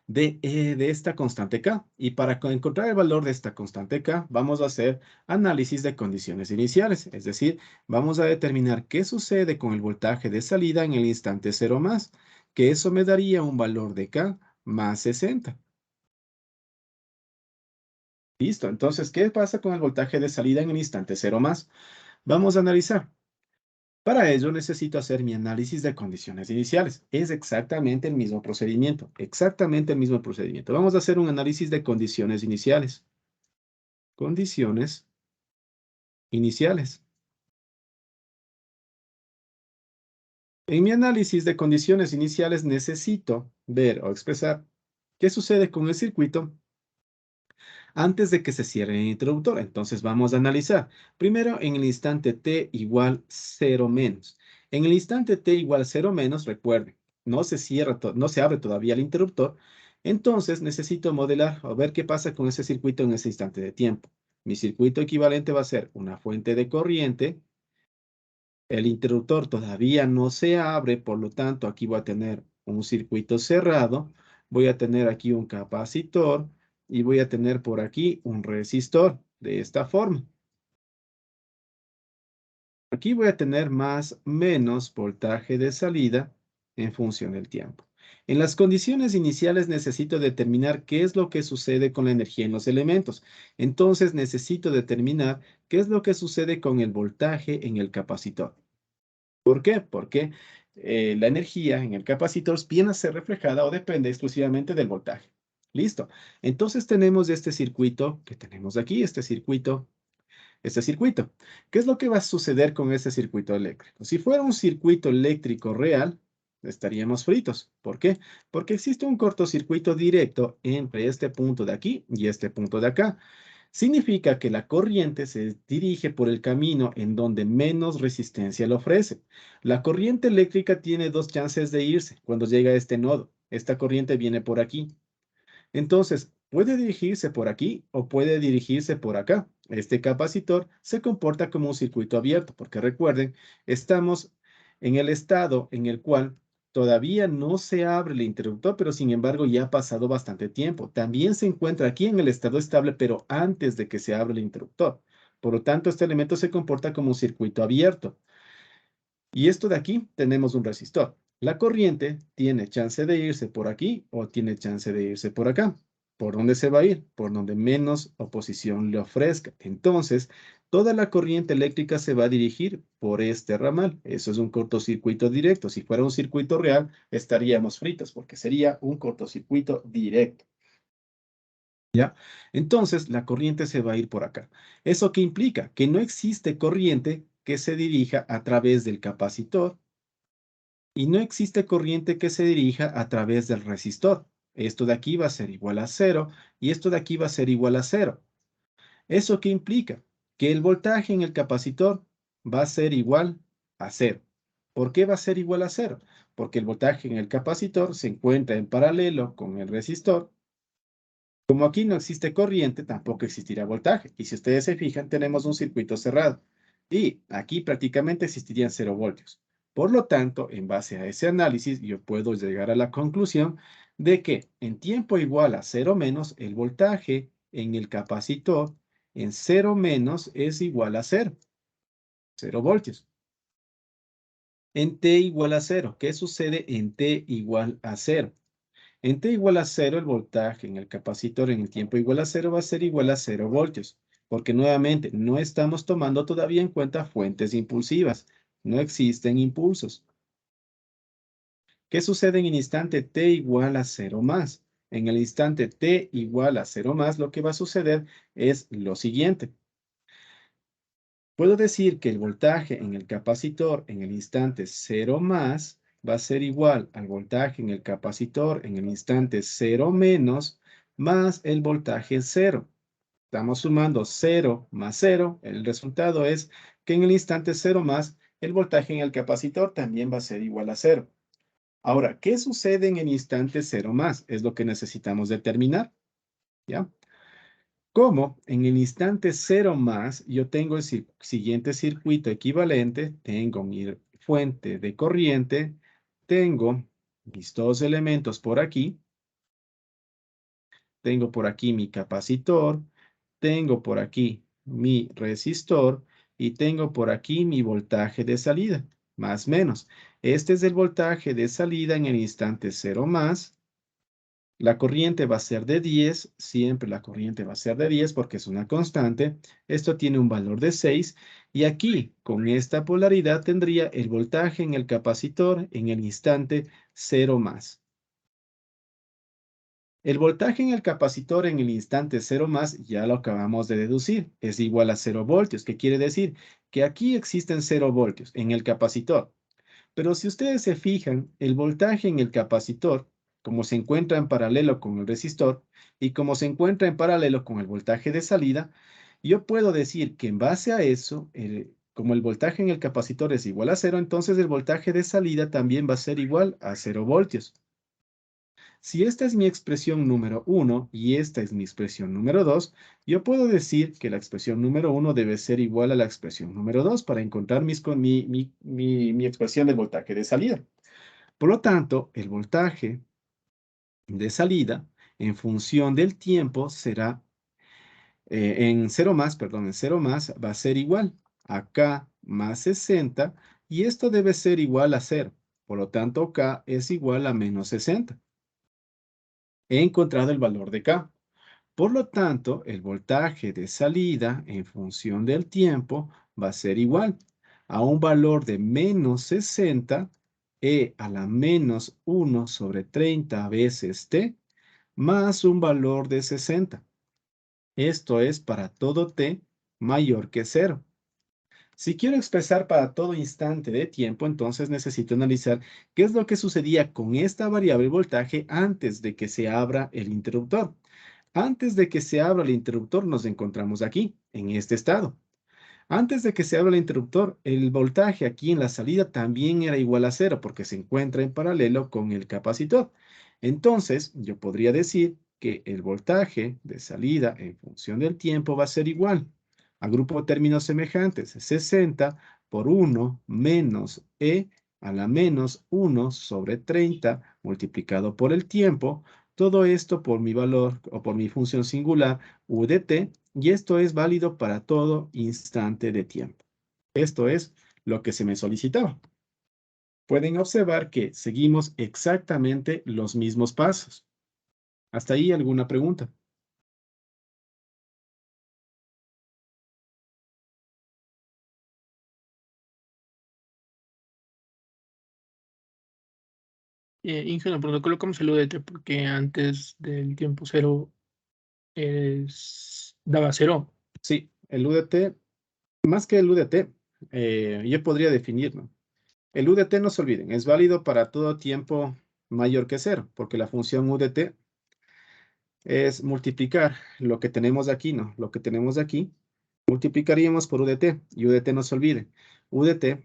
de esta constante K. Y para encontrar el valor de esta constante K, vamos a hacer análisis de condiciones iniciales. Es decir, vamos a determinar qué sucede con el voltaje de salida en el instante 0 más, que eso me daría un valor de K más 60. Listo. Entonces, ¿qué pasa con el voltaje de salida en el instante 0 más? Vamos a analizar. Para ello necesito hacer mi análisis de condiciones iniciales. Es exactamente el mismo procedimiento, exactamente el mismo procedimiento. Vamos a hacer un análisis de condiciones iniciales. Condiciones iniciales. En mi análisis de condiciones iniciales necesito ver o expresar qué sucede con el circuito antes de que se cierre el interruptor. Entonces vamos a analizar. Primero en el instante t igual 0 menos. En el instante t igual 0 menos, recuerden, no se abre todavía el interruptor. Entonces necesito modelar o ver qué pasa con ese circuito en ese instante de tiempo. Mi circuito equivalente va a ser una fuente de corriente. El interruptor todavía no se abre, por lo tanto aquí voy a tener un circuito cerrado. Voy a tener aquí un capacitor y voy a tener por aquí un resistor de esta forma. Aquí voy a tener más menos voltaje de salida en función del tiempo. En las condiciones iniciales necesito determinar qué es lo que sucede con la energía en los elementos. Entonces necesito determinar qué es lo que sucede con el voltaje en el capacitor. ¿Por qué? Porque la energía en el capacitor viene a ser reflejada o depende exclusivamente del voltaje. Listo. Entonces tenemos este circuito que tenemos aquí, este circuito. ¿Qué es lo que va a suceder con este circuito eléctrico? Si fuera un circuito eléctrico real, estaríamos fritos. ¿Por qué? Porque existe un cortocircuito directo entre este punto de aquí y este punto de acá. Significa que la corriente se dirige por el camino en donde menos resistencia le ofrece. La corriente eléctrica tiene dos chances de irse cuando llega a este nodo. Esta corriente viene por aquí. Entonces, puede dirigirse por aquí o puede dirigirse por acá. Este capacitor se comporta como un circuito abierto, porque recuerden, estamos en el estado en el cual todavía no se abre el interruptor, pero sin embargo ya ha pasado bastante tiempo. También se encuentra aquí en el estado estable, pero antes de que se abra el interruptor. Por lo tanto, este elemento se comporta como un circuito abierto. Y esto de aquí tenemos un resistor. La corriente tiene chance de irse por aquí o tiene chance de irse por acá. ¿Por dónde se va a ir? Por donde menos oposición le ofrezca. Entonces, toda la corriente eléctrica se va a dirigir por este ramal. Eso es un cortocircuito directo. Si fuera un circuito real, estaríamos fritos porque sería un cortocircuito directo. ¿Ya? Entonces, la corriente se va a ir por acá. ¿Eso qué implica? Que no existe corriente que se dirija a través del capacitor y no existe corriente que se dirija a través del resistor. Esto de aquí va a ser igual a 0 y esto de aquí va a ser igual a 0. ¿Eso qué implica? Que el voltaje en el capacitor va a ser igual a 0. ¿Por qué va a ser igual a 0? Porque el voltaje en el capacitor se encuentra en paralelo con el resistor. Como aquí no existe corriente, tampoco existirá voltaje. Y si ustedes se fijan, tenemos un circuito cerrado. Y aquí prácticamente existirían 0 voltios. Por lo tanto, en base a ese análisis, yo puedo llegar a la conclusión de que en tiempo igual a 0 menos, el voltaje en el capacitor en 0 menos es igual a 0. 0 voltios. En t igual a 0, ¿qué sucede en t igual a 0? En t igual a 0, el voltaje en el capacitor en el tiempo igual a 0 va a ser igual a 0 voltios, porque nuevamente no estamos tomando todavía en cuenta fuentes impulsivas. No existen impulsos. ¿Qué sucede en el instante t igual a 0 más? En el instante t igual a 0 más, lo que va a suceder es lo siguiente. Puedo decir que el voltaje en el capacitor en el instante 0 más va a ser igual al voltaje en el capacitor en el instante 0 menos más el voltaje 0. Estamos sumando 0 más 0. El resultado es que en el instante 0 más el voltaje en el capacitor también va a ser igual a 0. Ahora, ¿qué sucede en el instante 0 más? Es lo que necesitamos determinar. ¿Ya? Como en el instante 0 más, yo tengo el siguiente circuito equivalente, tengo mi fuente de corriente, tengo mis dos elementos por aquí, tengo por aquí mi capacitor, tengo por aquí mi resistor y tengo por aquí mi voltaje de salida, más o menos. Este es el voltaje de salida en el instante 0 más. La corriente va a ser de 10, siempre la corriente va a ser de 10 porque es una constante. Esto tiene un valor de 6 y aquí con esta polaridad tendría el voltaje en el capacitor en el instante 0 más. El voltaje en el capacitor en el instante 0 más ya lo acabamos de deducir, es igual a 0 voltios, que quiere decir que aquí existen 0 voltios en el capacitor. Pero si ustedes se fijan, el voltaje en el capacitor, como se encuentra en paralelo con el resistor y como se encuentra en paralelo con el voltaje de salida, yo puedo decir que en base a eso, como el voltaje en el capacitor es igual a 0, entonces el voltaje de salida también va a ser igual a 0 voltios. Si esta es mi expresión número 1 y esta es mi expresión número 2, yo puedo decir que la expresión número 1 debe ser igual a la expresión número 2 para encontrar mi expresión del voltaje de salida. Por lo tanto, el voltaje de salida en función del tiempo será, en 0 más va a ser igual a K más 60 y esto debe ser igual a 0. Por lo tanto, K es igual a menos 60. He encontrado el valor de K. Por lo tanto, el voltaje de salida en función del tiempo va a ser igual a un valor de menos 60 E a la menos 1 sobre 30 veces T más un valor de 60. Esto es para todo T mayor que 0. Si quiero expresar para todo instante de tiempo, entonces necesito analizar qué es lo que sucedía con esta variable voltaje antes de que se abra el interruptor. Antes de que se abra el interruptor, nos encontramos aquí, en este estado. Antes de que se abra el interruptor, el voltaje aquí en la salida también era igual a 0 porque se encuentra en paralelo con el capacitor. Entonces, yo podría decir que el voltaje de salida en función del tiempo va a ser igual. Agrupo términos semejantes, 60 por 1 menos E a la menos 1 sobre 30 multiplicado por el tiempo, todo esto por mi valor o por mi función singular u de t, y esto es válido para todo instante de tiempo. Esto es lo que se me solicitaba. Pueden observar que seguimos exactamente los mismos pasos. ¿Hasta ahí alguna pregunta?
Ingenio, pero no colocamos el UDT porque antes del tiempo cero daba cero.
Sí, el UDT, más que el UDT, yo podría definirlo. El UDT, no se olviden, es válido para todo tiempo mayor que 0, porque la función UDT es multiplicar lo que tenemos aquí, ¿no? Lo que tenemos aquí, multiplicaríamos por UDT, y UDT no se olvide. UDT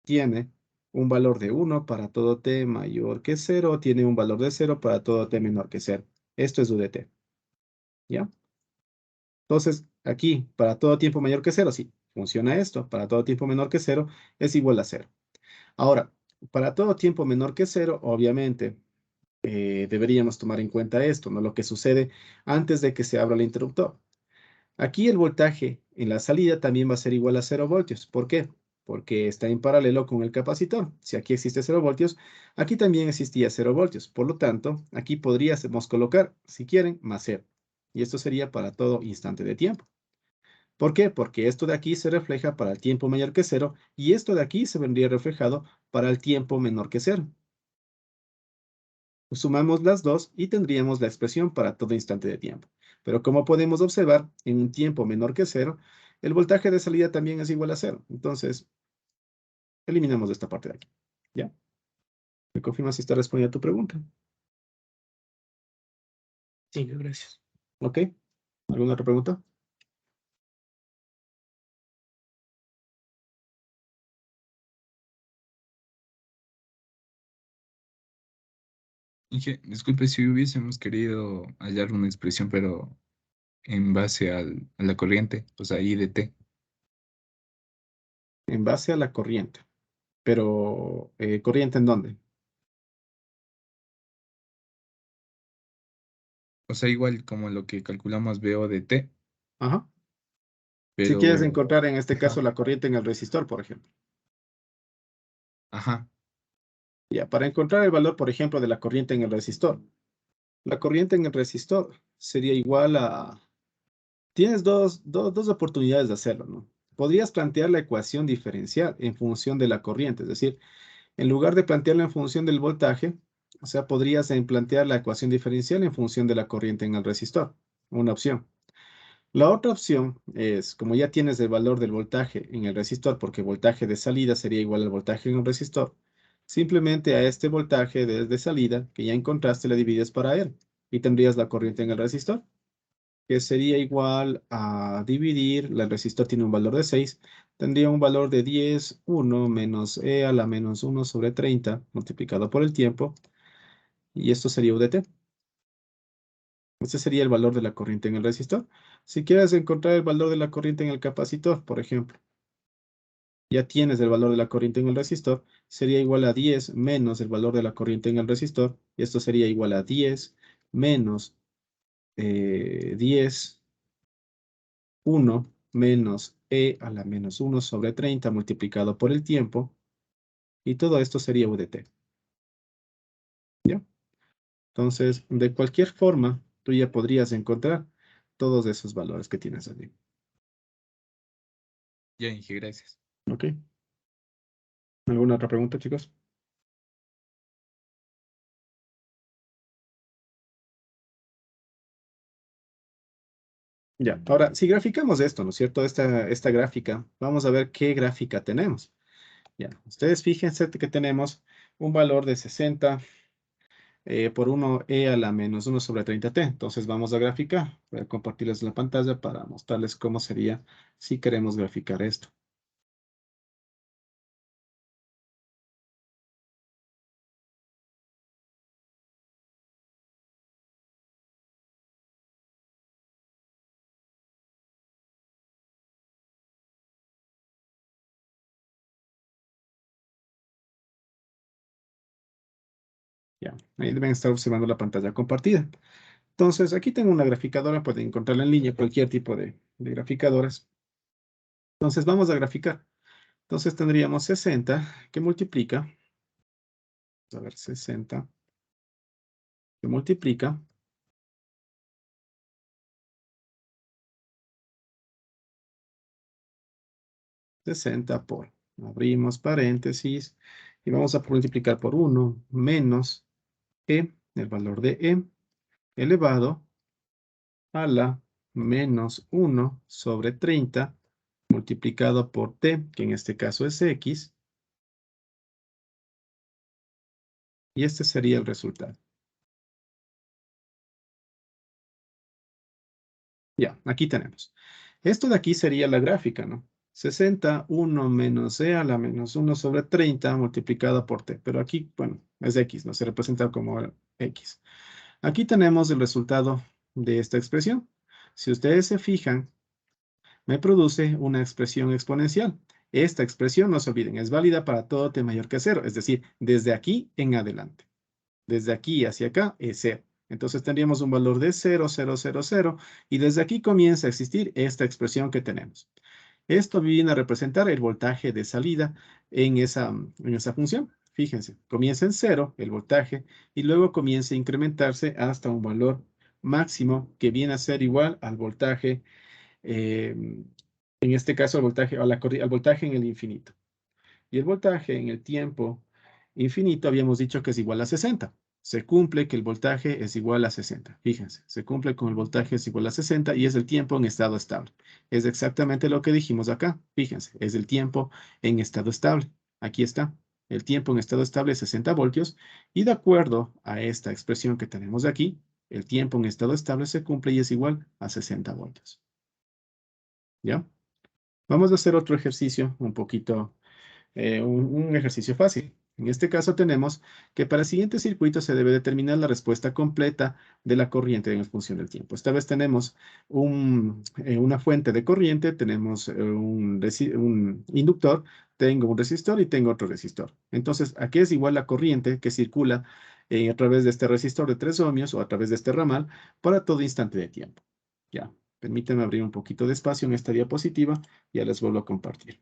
tiene un valor de 1 para todo t mayor que 0, tiene un valor de 0 para todo t menor que 0. Esto es UDT, ¿ya? Entonces, aquí, para todo tiempo mayor que 0, sí, funciona esto. Para todo tiempo menor que 0, es igual a 0. Ahora, para todo tiempo menor que 0, obviamente, deberíamos tomar en cuenta esto, ¿no? Lo que sucede antes de que se abra el interruptor. Aquí el voltaje en la salida también va a ser igual a 0 voltios. ¿Por qué? Porque está en paralelo con el capacitor. Si aquí existe 0 voltios, aquí también existía 0 voltios. Por lo tanto, aquí podríamos colocar, si quieren, más 0. Y esto sería para todo instante de tiempo. ¿Por qué? Porque esto de aquí se refleja para el tiempo mayor que 0 y esto de aquí se vendría reflejado para el tiempo menor que 0. Sumamos las dos y tendríamos la expresión para todo instante de tiempo. Pero como podemos observar, en un tiempo menor que 0, el voltaje de salida también es igual a 0. Entonces, eliminamos esta parte de aquí. ¿Ya? ¿Me confirmas si está respondiendo a tu pregunta?
Sí, gracias.
¿Ok? ¿Alguna otra pregunta?
Disculpe si hubiésemos querido hallar una expresión, pero en base a la corriente, o sea, I de T.
En base a la corriente. Pero, ¿corriente en dónde?
O sea, igual como lo que calculamos BO de T,
Ajá. Si quieres
pero...
encontrar en este caso
Ajá,
la corriente en el resistor, por ejemplo.
ajá,
Ya, para encontrar el valor, por ejemplo, de la corriente en el resistor. La corriente en el resistor sería igual a... Tienes dos oportunidades de hacerlo, ¿no? Podrías plantear la ecuación diferencial en función de la corriente, es decir, en lugar de plantearla en función del voltaje, o sea, podrías plantear la ecuación diferencial en función de la corriente en el resistor. Una opción. La otra opción es, como ya tienes el valor del voltaje en el resistor, porque voltaje de salida sería igual al voltaje en el resistor, simplemente a este voltaje de salida que ya encontraste le divides para él y tendrías la corriente en el resistor, que sería igual a dividir, el resistor tiene un valor de 6, tendría un valor de 10, 1 menos E a la menos 1 sobre 30 multiplicado por el tiempo, y esto sería U de T. Este sería el valor de la corriente en el resistor. Si quieres encontrar el valor de la corriente en el capacitor, por ejemplo, ya tienes el valor de la corriente en el resistor, sería igual a 10 menos el valor de la corriente en el resistor, y esto sería igual a 10 menos 10, 1 menos E a la menos 1 sobre 30 multiplicado por el tiempo, y todo esto sería U de T. ¿Ya? Entonces, de cualquier forma, tú ya podrías encontrar todos esos valores que tienes allí.
ya dije, gracias.
¿Ok? ¿Alguna otra pregunta, chicos? Ya, ahora, si graficamos esto, ¿no es cierto? Esta gráfica, vamos a ver qué gráfica tenemos. Ya, ustedes fíjense que tenemos un valor de 60 por 1e a la menos 1 sobre 30t. Entonces vamos a graficar. Voy a compartirles la pantalla para mostrarles cómo sería si queremos graficar esto. Ya, ahí deben estar observando la pantalla compartida. Entonces, aquí tengo una graficadora, pueden encontrarla en línea, cualquier tipo de graficadoras. Entonces, vamos a graficar. Entonces, tendríamos 60 que multiplica, a ver, 60 que multiplica 60 por, abrimos paréntesis, y vamos a multiplicar por 1 menos E, el valor de E, elevado a la menos 1 sobre 30, multiplicado por T, que en este caso es X, y este sería el resultado. Ya, aquí tenemos. Esto de aquí sería la gráfica, ¿no? 60, 1 menos E a la menos 1 sobre 30 multiplicado por T. Pero aquí, bueno, es X, ¿no? Se representa como X. Aquí tenemos el resultado de esta expresión. Si ustedes se fijan, me produce una expresión exponencial. Esta expresión, no se olviden, es válida para todo t mayor que 0, es decir, desde aquí en adelante. Desde aquí hacia acá es 0. Entonces tendríamos un valor de 0, 0, 0, 0, y desde aquí comienza a existir esta expresión que tenemos. Esto viene a representar el voltaje de salida en esa función. Fíjense, comienza en 0 el voltaje y luego comienza a incrementarse hasta un valor máximo que viene a ser igual al voltaje, en este caso al voltaje en el infinito. Y el voltaje en el tiempo infinito habíamos dicho que es igual a 60. Se cumple que el voltaje es igual a 60. Fíjense, se cumple con el voltaje es igual a 60 y es el tiempo en estado estable. Es exactamente lo que dijimos acá. Fíjense, es el tiempo en estado estable. Aquí está. El tiempo en estado estable es 60 voltios y de acuerdo a esta expresión que tenemos aquí, el tiempo en estado estable se cumple y es igual a 60 voltios. ¿Ya? Vamos a hacer otro ejercicio un poquito, un ejercicio fácil. En este caso tenemos que para el siguiente circuito se debe determinar la respuesta completa de la corriente en función del tiempo. Esta vez tenemos una fuente de corriente, tenemos un inductor, tengo un resistor y tengo otro resistor. Entonces, ¿a qué es igual la corriente que circula a través de este resistor de 3 ohmios o a través de este ramal para todo instante de tiempo? Ya, permítanme abrir un poquito de espacio en esta diapositiva y ya les vuelvo a compartir.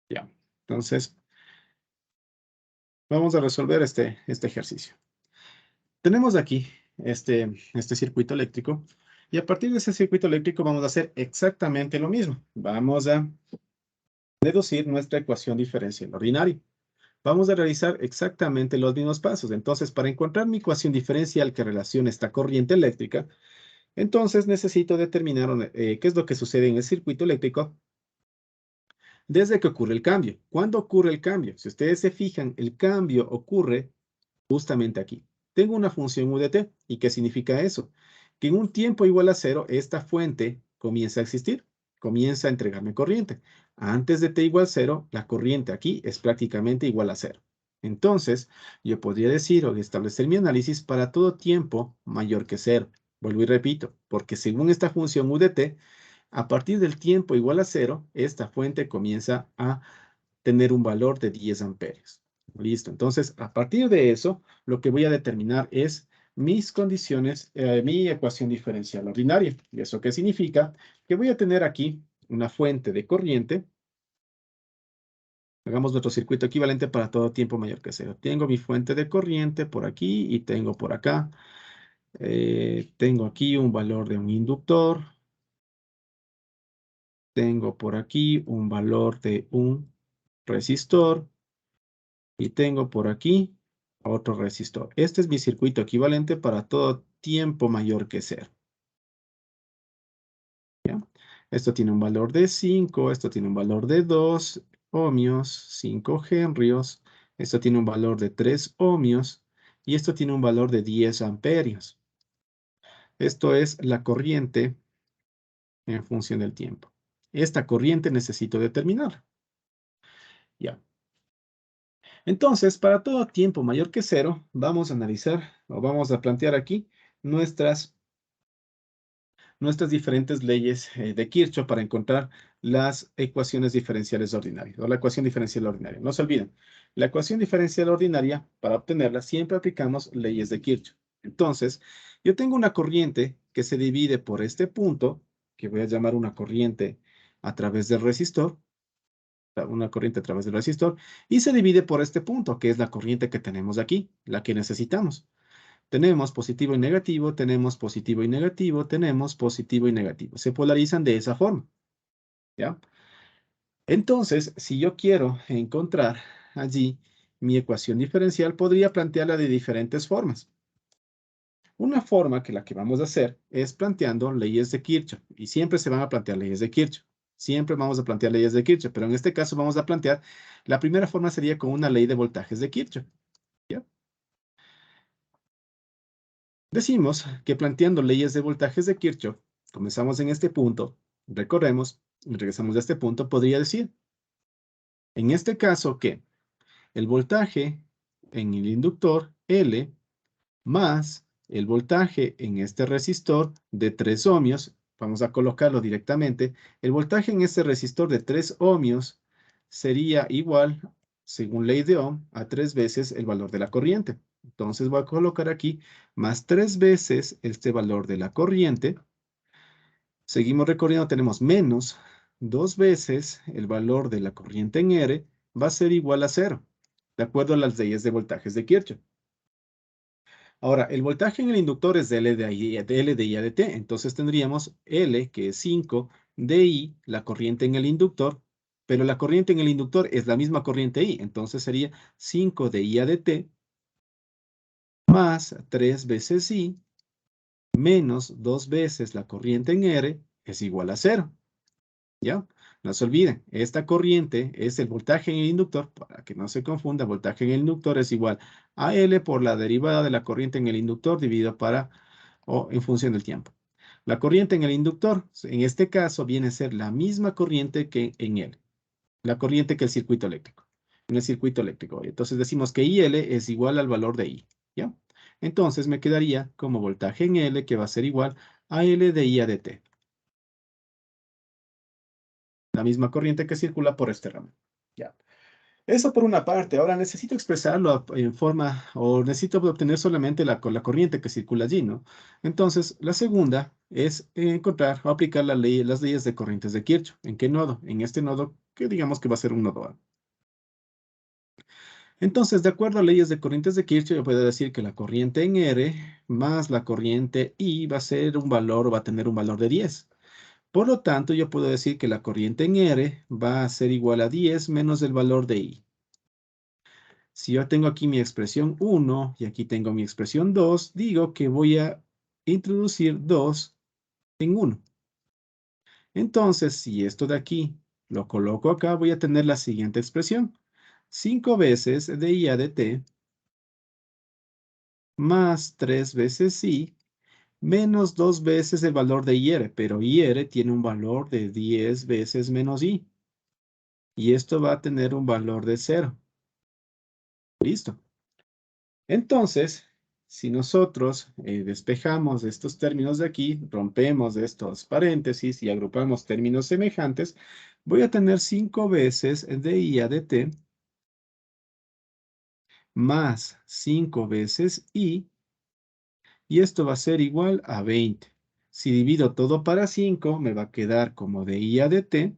Ya, entonces vamos a resolver este ejercicio. Tenemos aquí este circuito eléctrico y a partir de ese circuito eléctrico vamos a hacer exactamente lo mismo. Vamos a deducir nuestra ecuación diferencial ordinaria. Vamos a realizar exactamente los mismos pasos. Entonces, para encontrar mi ecuación diferencial que relaciona esta corriente eléctrica, entonces necesito determinar qué es lo que sucede en el circuito eléctrico desde que ocurre el cambio. ¿Cuándo ocurre el cambio? Si ustedes se fijan, el cambio ocurre justamente aquí. Tengo una función u de t. ¿Y qué significa eso? Que en un tiempo igual a 0, esta fuente comienza a existir, comienza a entregarme corriente. Antes de t igual 0, la corriente aquí es prácticamente igual a 0. Entonces, yo podría decir o establecer mi análisis para todo tiempo mayor que 0. Vuelvo y repito, porque según esta función u de t, a partir del tiempo igual a 0, esta fuente comienza a tener un valor de 10 amperios. Listo. Entonces, a partir de eso, lo que voy a determinar es mis condiciones, mi ecuación diferencial ordinaria. ¿Y eso qué significa? Que voy a tener aquí una fuente de corriente. Hagamos nuestro circuito equivalente para todo tiempo mayor que 0. Tengo mi fuente de corriente por aquí y tengo por acá. Tengo aquí un valor de un inductor. Tengo por aquí un valor de un resistor. Y tengo por aquí otro resistor. Este es mi circuito equivalente para todo tiempo mayor que 0. ¿Ya? Esto tiene un valor de 5, esto tiene un valor de 2 ohmios, 5 henrios, esto tiene un valor de 3 ohmios y esto tiene un valor de 10 amperios. Esto es la corriente en función del tiempo. Esta corriente necesito determinarla. Ya. Entonces, para todo tiempo mayor que 0, vamos a analizar o vamos a plantear aquí nuestras diferentes leyes de Kirchhoff para encontrar las ecuaciones diferenciales ordinarias o la ecuación diferencial ordinaria. No se olviden, la ecuación diferencial ordinaria, para obtenerla, siempre aplicamos leyes de Kirchhoff. Entonces, yo tengo una corriente que se divide por este punto, que voy a llamar una corriente a través del resistor, una corriente a través del resistor, y se divide por este punto, que es la corriente que tenemos aquí, la que necesitamos. Tenemos positivo y negativo, tenemos positivo y negativo, tenemos positivo y negativo. Se polarizan de esa forma, ¿ya? Entonces, si yo quiero encontrar allí mi ecuación diferencial, podría plantearla de diferentes formas. Una forma que la que vamos a hacer es planteando leyes de Kirchhoff, y siempre se van a plantear leyes de Kirchhoff. Siempre vamos a plantear leyes de Kirchhoff, pero en este caso vamos a plantear, la primera forma sería con una ley de voltajes de Kirchhoff, ¿ya? Decimos que planteando leyes de voltajes de Kirchhoff, comenzamos en este punto, recorremos y regresamos a este punto, podría decir, en este caso que el voltaje en el inductor L más el voltaje en este resistor de 3 ohmios, vamos a colocarlo directamente, el voltaje en este resistor de 3 ohmios sería igual, según ley de Ohm, a 3 veces el valor de la corriente. Entonces voy a colocar aquí más 3 veces este valor de la corriente. Seguimos recorriendo, tenemos menos 2 veces el valor de la corriente en R va a ser igual a 0, de acuerdo a las leyes de voltajes de Kirchhoff. Ahora, el voltaje en el inductor es de L de I a de T, entonces tendríamos L, que es 5, de I, la corriente en el inductor, pero la corriente en el inductor es la misma corriente I, entonces sería 5 de I a de T, más 3 veces I, menos 2 veces la corriente en R, es igual a 0. ¿Ya? No se olviden, esta corriente es el voltaje en el inductor, para que no se confunda, voltaje en el inductor es igual a L por la derivada de la corriente en el inductor dividido o en función del tiempo. La corriente en el inductor, en este caso, viene a ser la misma corriente que en L, la corriente que el circuito eléctrico, en el circuito eléctrico. Entonces decimos que IL es igual al valor de I, ¿ya? Entonces me quedaría como voltaje en L que va a ser igual a L de I a de T. La misma corriente que circula por este ramo. Ya. Eso por una parte. Ahora necesito expresarlo en forma, o necesito obtener solamente la corriente que circula allí, ¿no? Entonces, la segunda es encontrar o aplicar las leyes de corrientes de Kirchhoff. ¿En qué nodo? En este nodo que digamos que va a ser un nodo A. Entonces, de acuerdo a leyes de corrientes de Kirchhoff, yo puedo decir que la corriente en R más la corriente I va a ser un valor, va a tener un valor de 10. Por lo tanto, yo puedo decir que la corriente en R va a ser igual a 10 menos el valor de I. Si yo tengo aquí mi expresión 1 y aquí tengo mi expresión 2, digo que voy a introducir 2 en 1. Entonces, si esto de aquí lo coloco acá, voy a tener la siguiente expresión. 5 veces de I a de T más 3 veces I menos 2 veces el valor de IR, pero IR tiene un valor de 10 veces menos I. Y esto va a tener un valor de 0. Listo. Entonces, si nosotros despejamos estos términos de aquí, rompemos estos paréntesis y agrupamos términos semejantes, voy a tener 5 veces de I a de T más 5 veces I, y esto va a ser igual a 20. Si divido todo para 5, me va a quedar como de I a de T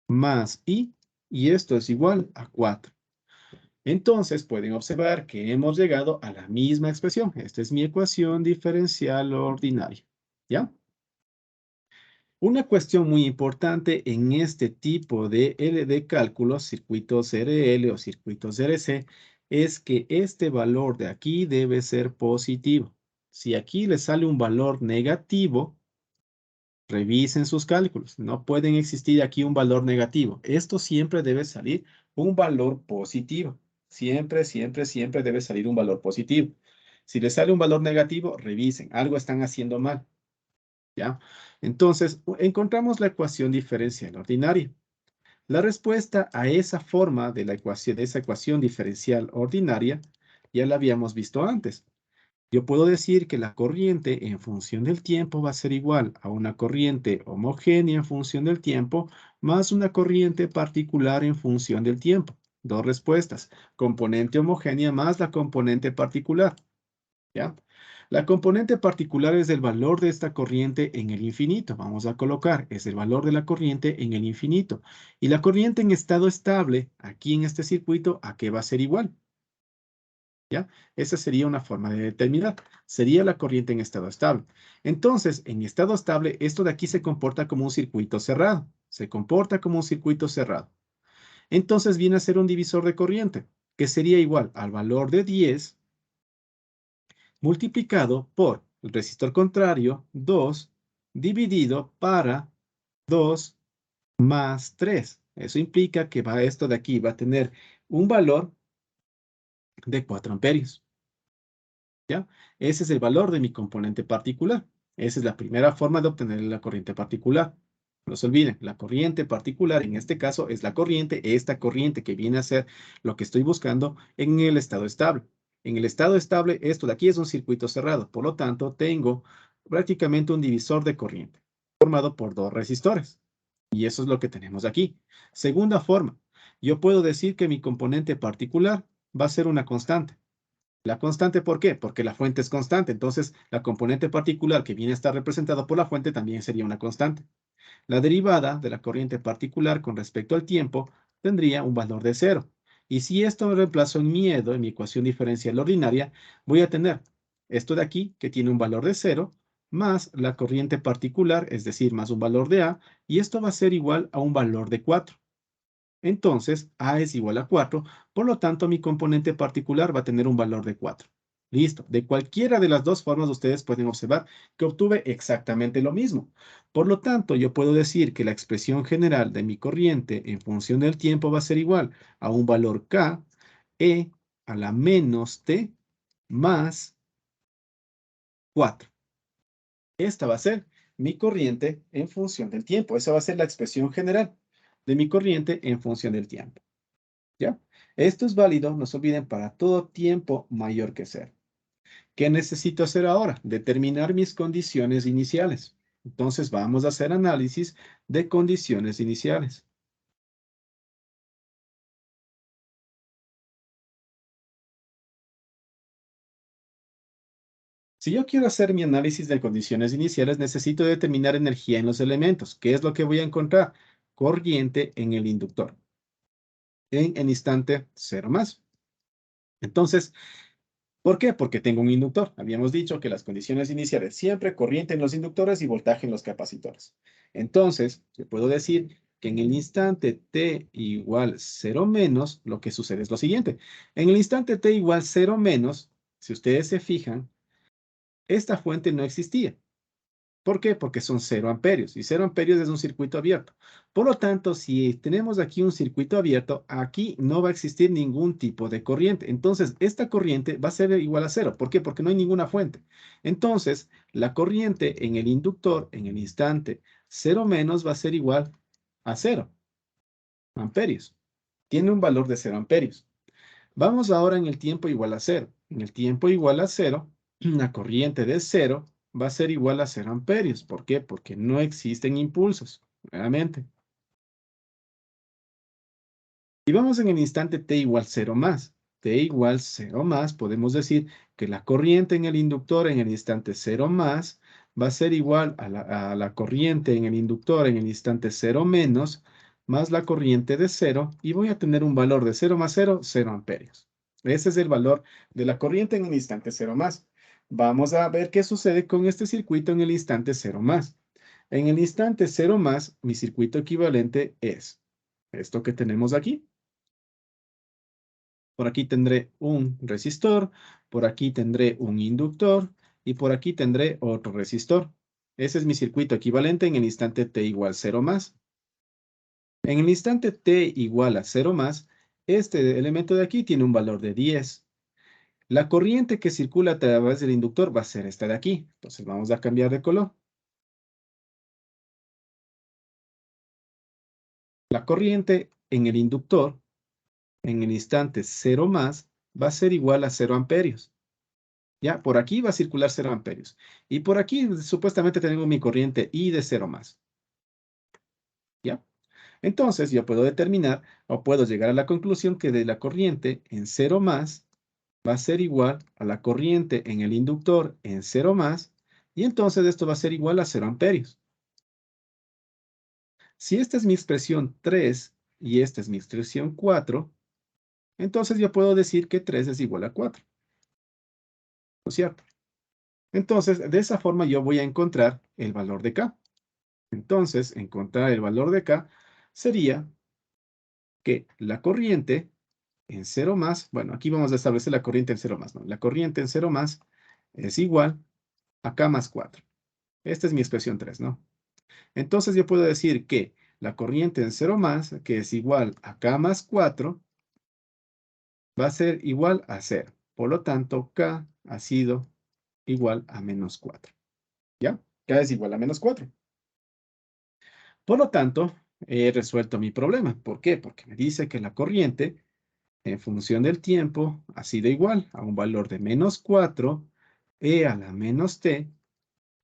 más I, y esto es igual a 4. Entonces pueden observar que hemos llegado a la misma expresión. Esta es mi ecuación diferencial ordinaria. ¿Ya? Una cuestión muy importante en este tipo de cálculos, circuitos RL o circuitos RC, es que este valor de aquí debe ser positivo. Si aquí le sale un valor negativo, revisen sus cálculos. No pueden existir aquí un valor negativo. Esto siempre debe salir un valor positivo. Siempre, siempre, siempre debe salir un valor positivo. Si les sale un valor negativo, revisen. Algo están haciendo mal. ¿Ya? Entonces, encontramos la ecuación diferencial ordinaria. La respuesta a esa forma de la ecuación, de esa ecuación diferencial ordinaria, ya la habíamos visto antes. Yo puedo decir que la corriente en función del tiempo va a ser igual a una corriente homogénea en función del tiempo más una corriente particular en función del tiempo. Dos respuestas. Componente homogénea más la componente particular. ¿Ya? La componente particular es el valor de esta corriente en el infinito. Vamos a colocar, es el valor de la corriente en el infinito. Y la corriente en estado estable, aquí en este circuito, ¿a qué va a ser igual? ¿Ya? Esa sería una forma de determinar. Sería la corriente en estado estable. Entonces, en estado estable, esto de aquí se comporta como un circuito cerrado. Se comporta como un circuito cerrado. Entonces viene a ser un divisor de corriente, que sería igual al valor de 10 multiplicado por el resistor contrario, 2, dividido para 2 más 3. Eso implica que esto de aquí va a tener un valor de 4 amperios. ¿Ya? Ese es el valor de mi componente particular. Esa es la primera forma de obtener la corriente particular. No se olviden, la corriente particular en este caso es la corriente, esta corriente que viene a ser lo que estoy buscando en el estado estable. En el estado estable, esto de aquí es un circuito cerrado. Por lo tanto, tengo prácticamente un divisor de corriente formado por dos resistores. Y eso es lo que tenemos aquí. Segunda forma, yo puedo decir que mi componente particular va a ser una constante. La constante, ¿por qué? Porque la fuente es constante. Entonces, la componente particular que viene a estar representada por la fuente también sería una constante. La derivada de la corriente particular con respecto al tiempo tendría un valor de 0. Y si esto me reemplazo en en mi ecuación diferencial ordinaria, voy a tener esto de aquí, que tiene un valor de 0, más la corriente particular, es decir, más un valor de A, y esto va a ser igual a un valor de 4. Entonces, A es igual a 4, por lo tanto, mi componente particular va a tener un valor de 4. Listo. De cualquiera de las dos formas, ustedes pueden observar que obtuve exactamente lo mismo. Por lo tanto, yo puedo decir que la expresión general de mi corriente en función del tiempo va a ser igual a un valor K, E a la menos T más 4. Esta va a ser mi corriente en función del tiempo. Esa va a ser la expresión general de mi corriente en función del tiempo. ¿Ya? Esto es válido, no se olviden, para todo tiempo mayor que 0. ¿Qué necesito hacer ahora? Determinar mis condiciones iniciales. Entonces vamos a hacer análisis de condiciones iniciales. Si yo quiero hacer mi análisis de condiciones iniciales, necesito determinar energía en los elementos. ¿Qué es lo que voy a encontrar? Corriente en el inductor. En el instante 0 más. Entonces, ¿por qué? Porque tengo un inductor. Habíamos dicho que las condiciones iniciales siempre corriente en los inductores y voltaje en los capacitores. Entonces, yo puedo decir que en el instante t igual 0 menos, lo que sucede es lo siguiente. En el instante t igual 0 menos, si ustedes se fijan, esta fuente no existía. ¿Por qué? Porque son 0 amperios y 0 amperios es un circuito abierto. Por lo tanto, si tenemos aquí un circuito abierto, aquí no va a existir ningún tipo de corriente. Entonces, esta corriente va a ser igual a 0. ¿Por qué? Porque no hay ninguna fuente. Entonces, la corriente en el inductor en el instante 0 menos va a ser igual a 0 amperios. Tiene un valor de 0 amperios. Vamos ahora en el tiempo igual a 0. En el tiempo igual a 0, la corriente de 0 va a ser igual a 0 amperios. ¿Por qué? Porque no existen impulsos, nuevamente. Y vamos en el instante t igual 0 más. T igual 0 más, podemos decir que la corriente en el inductor en el instante 0 más va a ser igual a la corriente en el inductor en el instante 0 menos, más la corriente de 0, y voy a tener un valor de 0 más 0, 0 amperios. Ese es el valor de la corriente en el instante 0 más. Vamos a ver qué sucede con este circuito en el instante 0 más. En el instante 0 más, mi circuito equivalente es esto que tenemos aquí. Por aquí tendré un resistor, por aquí tendré un inductor y por aquí tendré otro resistor. Ese es mi circuito equivalente en el instante t igual 0 más. En el instante t igual a 0 más, este elemento de aquí tiene un valor de 10. La corriente que circula a través del inductor va a ser esta de aquí. Entonces vamos a cambiar de color. La corriente en el inductor, en el instante 0 más, va a ser igual a 0 amperios. ¿Ya? Por aquí va a circular 0 amperios. Y por aquí supuestamente tengo mi corriente I de 0 más. ¿Ya? Entonces yo puedo determinar o puedo llegar a la conclusión que de la corriente en 0 más va a ser igual a la corriente en el inductor en 0 más. Y entonces esto va a ser igual a 0 amperios. Si esta es mi expresión 3 y esta es mi expresión 4, entonces yo puedo decir que 3 es igual a 4. ¿No es cierto? Entonces, de esa forma yo voy a encontrar el valor de K. Entonces, encontrar el valor de K sería que la corriente en 0 más, bueno, aquí vamos a establecer la corriente en 0 más, ¿no? La corriente en 0 más es igual a K más 4. Esta es mi expresión 3, ¿no? Entonces yo puedo decir que la corriente en 0 más, que es igual a K más 4, va a ser igual a 0. Por lo tanto, K ha sido igual a menos 4. ¿Ya? K es igual a menos 4. Por lo tanto, he resuelto mi problema. ¿Por qué? Porque me dice que la corriente, en función del tiempo, ha sido igual a un valor de menos 4, e a la menos t,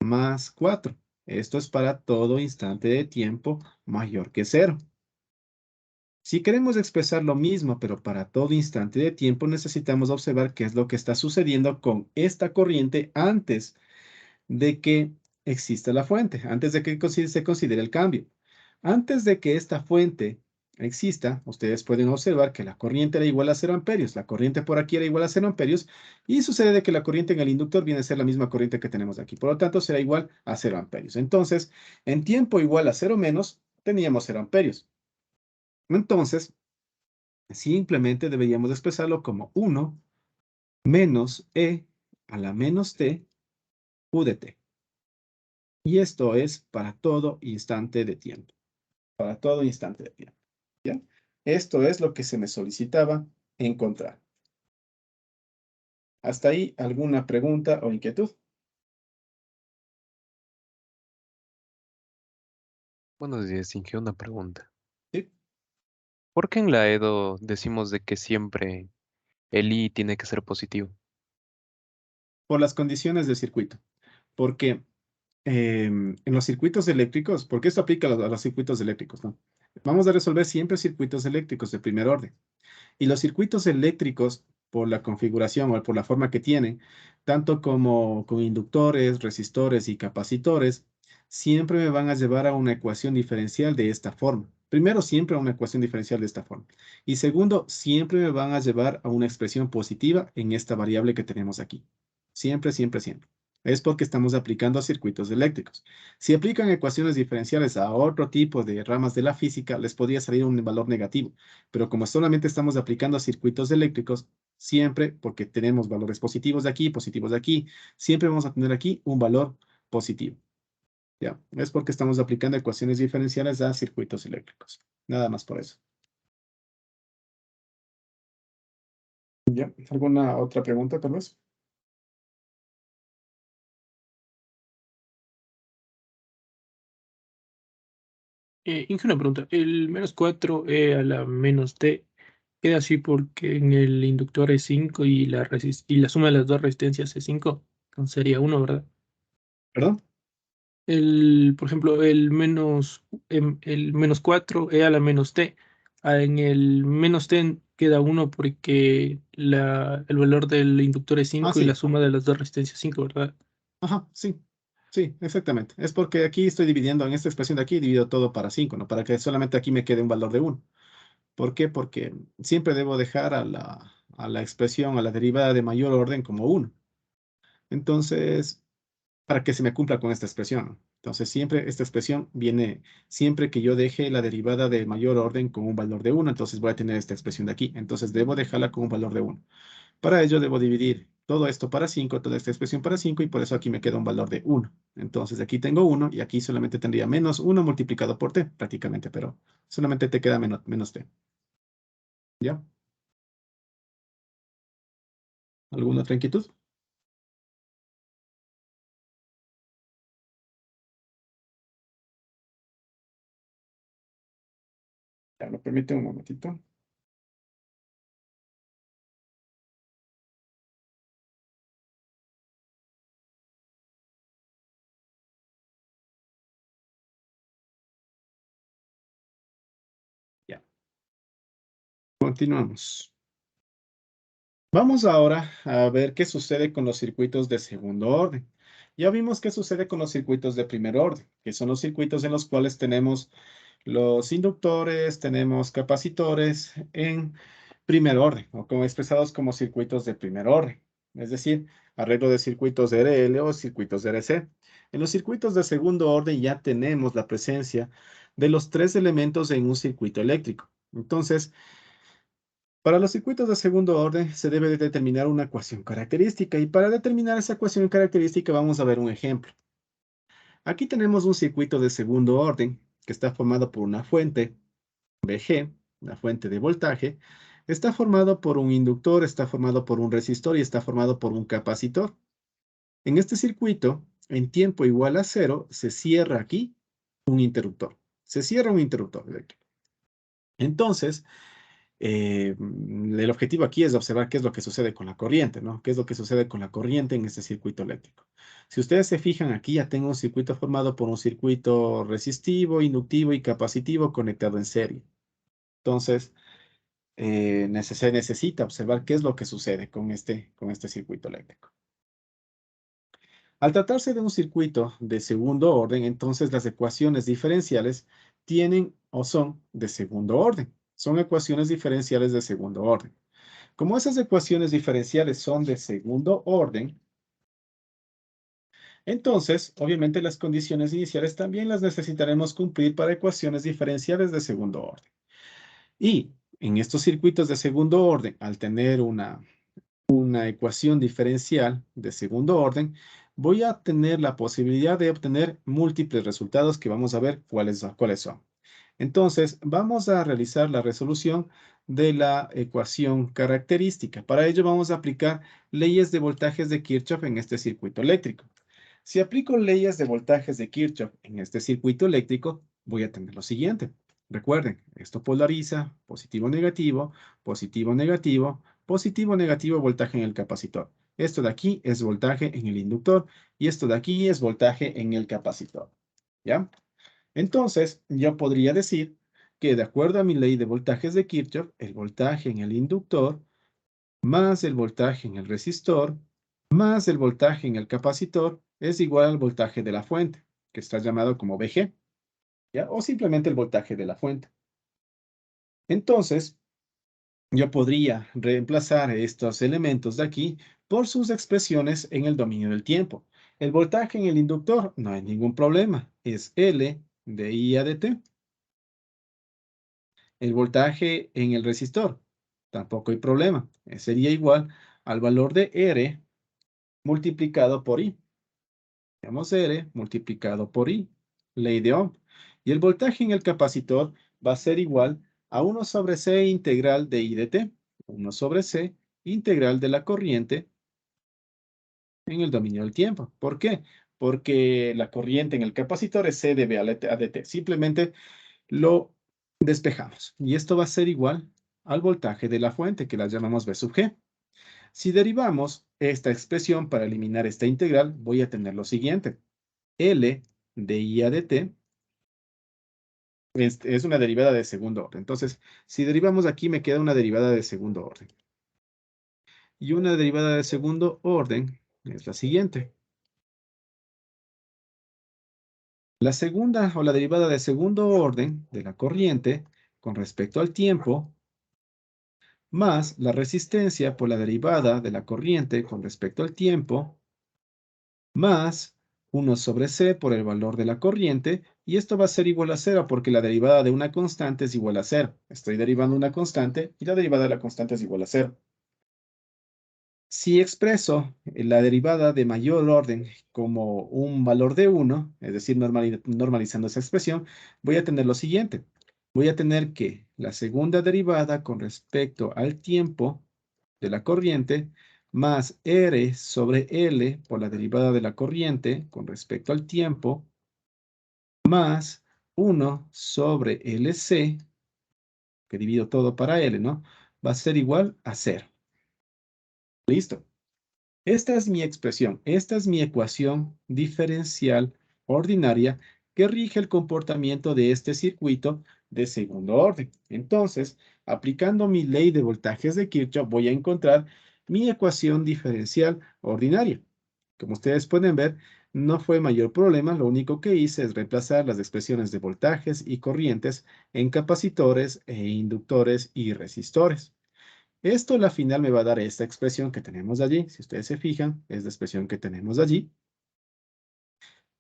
más 4. Esto es para todo instante de tiempo mayor que 0. Si queremos expresar lo mismo, pero para todo instante de tiempo, necesitamos observar qué es lo que está sucediendo con esta corriente antes de que exista la fuente, antes de que se considere el cambio. Antes de que esta fuente exista, ustedes pueden observar que la corriente era igual a 0 amperios. La corriente por aquí era igual a 0 amperios. Y sucede de que la corriente en el inductor viene a ser la misma corriente que tenemos aquí. Por lo tanto, será igual a 0 amperios. Entonces, en tiempo igual a 0 menos, teníamos 0 amperios. Entonces, simplemente deberíamos expresarlo como 1 menos E a la menos T U de T. Y esto es para todo instante de tiempo. Para todo instante de tiempo. ¿Ya? Esto es lo que se me solicitaba encontrar. ¿Hasta ahí alguna pregunta o inquietud?
Buenos días, Inge, una pregunta.
¿Sí?
¿Por qué en la EDO decimos de que siempre el I tiene que ser positivo?
Por las condiciones del circuito. Porque en los circuitos eléctricos, porque esto aplica a los circuitos eléctricos, ¿no? Vamos a resolver siempre circuitos eléctricos de primer orden. Y los circuitos eléctricos, por la configuración o por la forma que tienen, tanto como con inductores, resistores y capacitores, siempre me van a llevar a una ecuación diferencial de esta forma. Primero, siempre a una ecuación diferencial de esta forma. Y segundo, siempre me van a llevar a una expresión positiva en esta variable que tenemos aquí. Siempre, siempre, siempre. Es porque estamos aplicando a circuitos eléctricos. Si aplican ecuaciones diferenciales a otro tipo de ramas de la física, les podría salir un valor negativo. Pero como solamente estamos aplicando a circuitos eléctricos, siempre, porque tenemos valores positivos de aquí, siempre vamos a tener aquí un valor positivo. ¿Ya? Es porque estamos aplicando ecuaciones diferenciales a circuitos eléctricos. Nada más por eso. ¿Ya? ¿Alguna otra pregunta, tal vez?
Inge, una pregunta. El menos 4 e a la menos t queda así porque en el inductor es 5 y la suma de las dos resistencias es 5. Entonces sería 1, ¿verdad?
¿Perdón?
Por ejemplo, el menos 4 e a la menos t. En el menos t queda 1 porque el valor del inductor es
Ah,
5 y la
sí.
suma de las dos resistencias es 5, ¿verdad?
Ajá, sí. Sí, exactamente. Es porque aquí estoy dividiendo, en esta expresión de aquí, divido todo para 5, ¿no? Para que solamente aquí me quede un valor de 1. ¿Por qué? Porque siempre debo dejar a la expresión, a la derivada de mayor orden como 1. Entonces, para que se me cumpla con esta expresión. Entonces, siempre esta expresión viene, siempre que yo deje la derivada de mayor orden con un valor de 1, entonces voy a tener esta expresión de aquí. Entonces, debo dejarla con un valor de 1. Para ello, debo dividir todo esto para 5, toda esta expresión para 5, y por eso aquí me queda un valor de 1. Entonces, aquí tengo 1, y aquí solamente tendría menos 1 multiplicado por t, prácticamente, pero solamente te queda menos t. ¿Ya? ¿Alguna otra inquietud? Ya, me permite un momentito. Ya. Continuamos. Vamos ahora a ver qué sucede con los circuitos de segundo orden. Ya vimos qué sucede con los circuitos de primer orden, que son los circuitos en los cuales tenemos los inductores, tenemos capacitores en primer orden, o como expresados como circuitos de primer orden. Es decir, arreglo de circuitos de RL o circuitos de RC. En los circuitos de segundo orden ya tenemos la presencia de los tres elementos en un circuito eléctrico. Entonces, para los circuitos de segundo orden se debe de determinar una ecuación característica, y para determinar esa ecuación característica vamos a ver un ejemplo. Aquí tenemos un circuito de segundo orden que está formado por una fuente VG, una fuente de voltaje, Está formado por un inductor, está formado por un resistor y está formado por un capacitor. En este circuito, en tiempo igual a 0, se cierra aquí un interruptor. Se cierra un interruptor eléctrico. Entonces, el objetivo aquí es observar qué es lo que sucede con la corriente, ¿no? ¿Qué es lo que sucede con la corriente en este circuito eléctrico? Si ustedes se fijan aquí, ya tengo un circuito formado por un circuito resistivo, inductivo y capacitivo conectado en serie. Entonces, se necesita observar qué es lo que sucede con este circuito eléctrico. Al tratarse de un circuito de segundo orden, entonces las ecuaciones diferenciales tienen o son de segundo orden. Son ecuaciones diferenciales de segundo orden. Como esas ecuaciones diferenciales son de segundo orden, entonces, obviamente las condiciones iniciales también las necesitaremos cumplir para ecuaciones diferenciales de segundo orden. Y en estos circuitos de segundo orden, al tener una ecuación diferencial de segundo orden, voy a tener la posibilidad de obtener múltiples resultados que vamos a ver cuáles son. Entonces, vamos a realizar la resolución de la ecuación característica. Para ello vamos a aplicar leyes de voltajes de Kirchhoff en este circuito eléctrico. Si aplico leyes de voltajes de Kirchhoff en este circuito eléctrico, voy a tener lo siguiente. Recuerden, esto polariza positivo, negativo, positivo, negativo, positivo, negativo, voltaje en el capacitor. Esto de aquí es voltaje en el inductor y esto de aquí es voltaje en el capacitor. ¿Ya? Entonces, yo podría decir que de acuerdo a mi ley de voltajes de Kirchhoff, el voltaje en el inductor más el voltaje en el resistor más el voltaje en el capacitor es igual al voltaje de la fuente, que está llamado como VG, ¿ya? O simplemente el voltaje de la fuente. Entonces, yo podría reemplazar estos elementos de aquí por sus expresiones en el dominio del tiempo. El voltaje en el inductor no hay ningún problema, es L de I a dt. El voltaje en el resistor, tampoco hay problema, sería igual al valor de R multiplicado por I. Tenemos R multiplicado por I, ley de Ohm. Y el voltaje en el capacitor va a ser igual a 1 sobre C integral de I de t. 1 sobre C integral de la corriente en el dominio del tiempo. ¿Por qué? Porque la corriente en el capacitor es C de V a dt. Simplemente lo despejamos. Y esto va a ser igual al voltaje de la fuente, que la llamamos V sub G. Si derivamos esta expresión para eliminar esta integral, voy a tener lo siguiente. L de I a dt es una derivada de segundo orden. Entonces, si derivamos aquí, me queda una derivada de segundo orden. Y una derivada de segundo orden es la siguiente. La segunda o la derivada de segundo orden de la corriente con respecto al tiempo más la resistencia por la derivada de la corriente con respecto al tiempo más 1 sobre C por el valor de la corriente, y esto va a ser igual a 0 porque la derivada de una constante es igual a 0. Estoy derivando una constante y la derivada de la constante es igual a 0. Si expreso la derivada de mayor orden como un valor de 1, es decir, normalizando esa expresión, voy a tener lo siguiente. Voy a tener que la segunda derivada con respecto al tiempo de la corriente más R sobre L por la derivada de la corriente con respecto al tiempo, más 1 sobre LC, que divido todo para L, ¿no? Va a ser igual a 0. Listo. Esta es mi expresión, esta es mi ecuación diferencial ordinaria que rige el comportamiento de este circuito de segundo orden. Entonces, aplicando mi ley de voltajes de Kirchhoff, voy a encontrar mi ecuación diferencial ordinaria. Como ustedes pueden ver, no fue mayor problema, lo único que hice es reemplazar las expresiones de voltajes y corrientes en capacitores e inductores y resistores. Esto a la final me va a dar esta expresión que tenemos allí. Si ustedes se fijan, es la expresión que tenemos allí.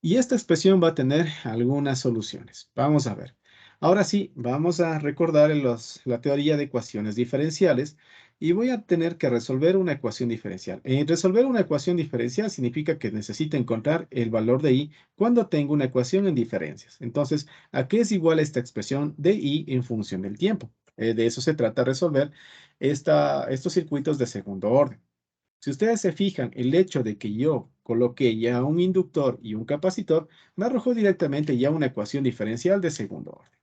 Y esta expresión va a tener algunas soluciones. Vamos a ver. Ahora sí, vamos a recordar la teoría de ecuaciones diferenciales y voy a tener que resolver una ecuación diferencial. Resolver una ecuación diferencial significa que necesito encontrar el valor de i cuando tengo una ecuación en diferencias. Entonces, ¿a qué es igual esta expresión de i en función del tiempo? De eso se trata resolver estos circuitos de segundo orden. Si ustedes se fijan, el hecho de que yo coloqué ya un inductor y un capacitor, me arrojó directamente ya una ecuación diferencial de segundo orden.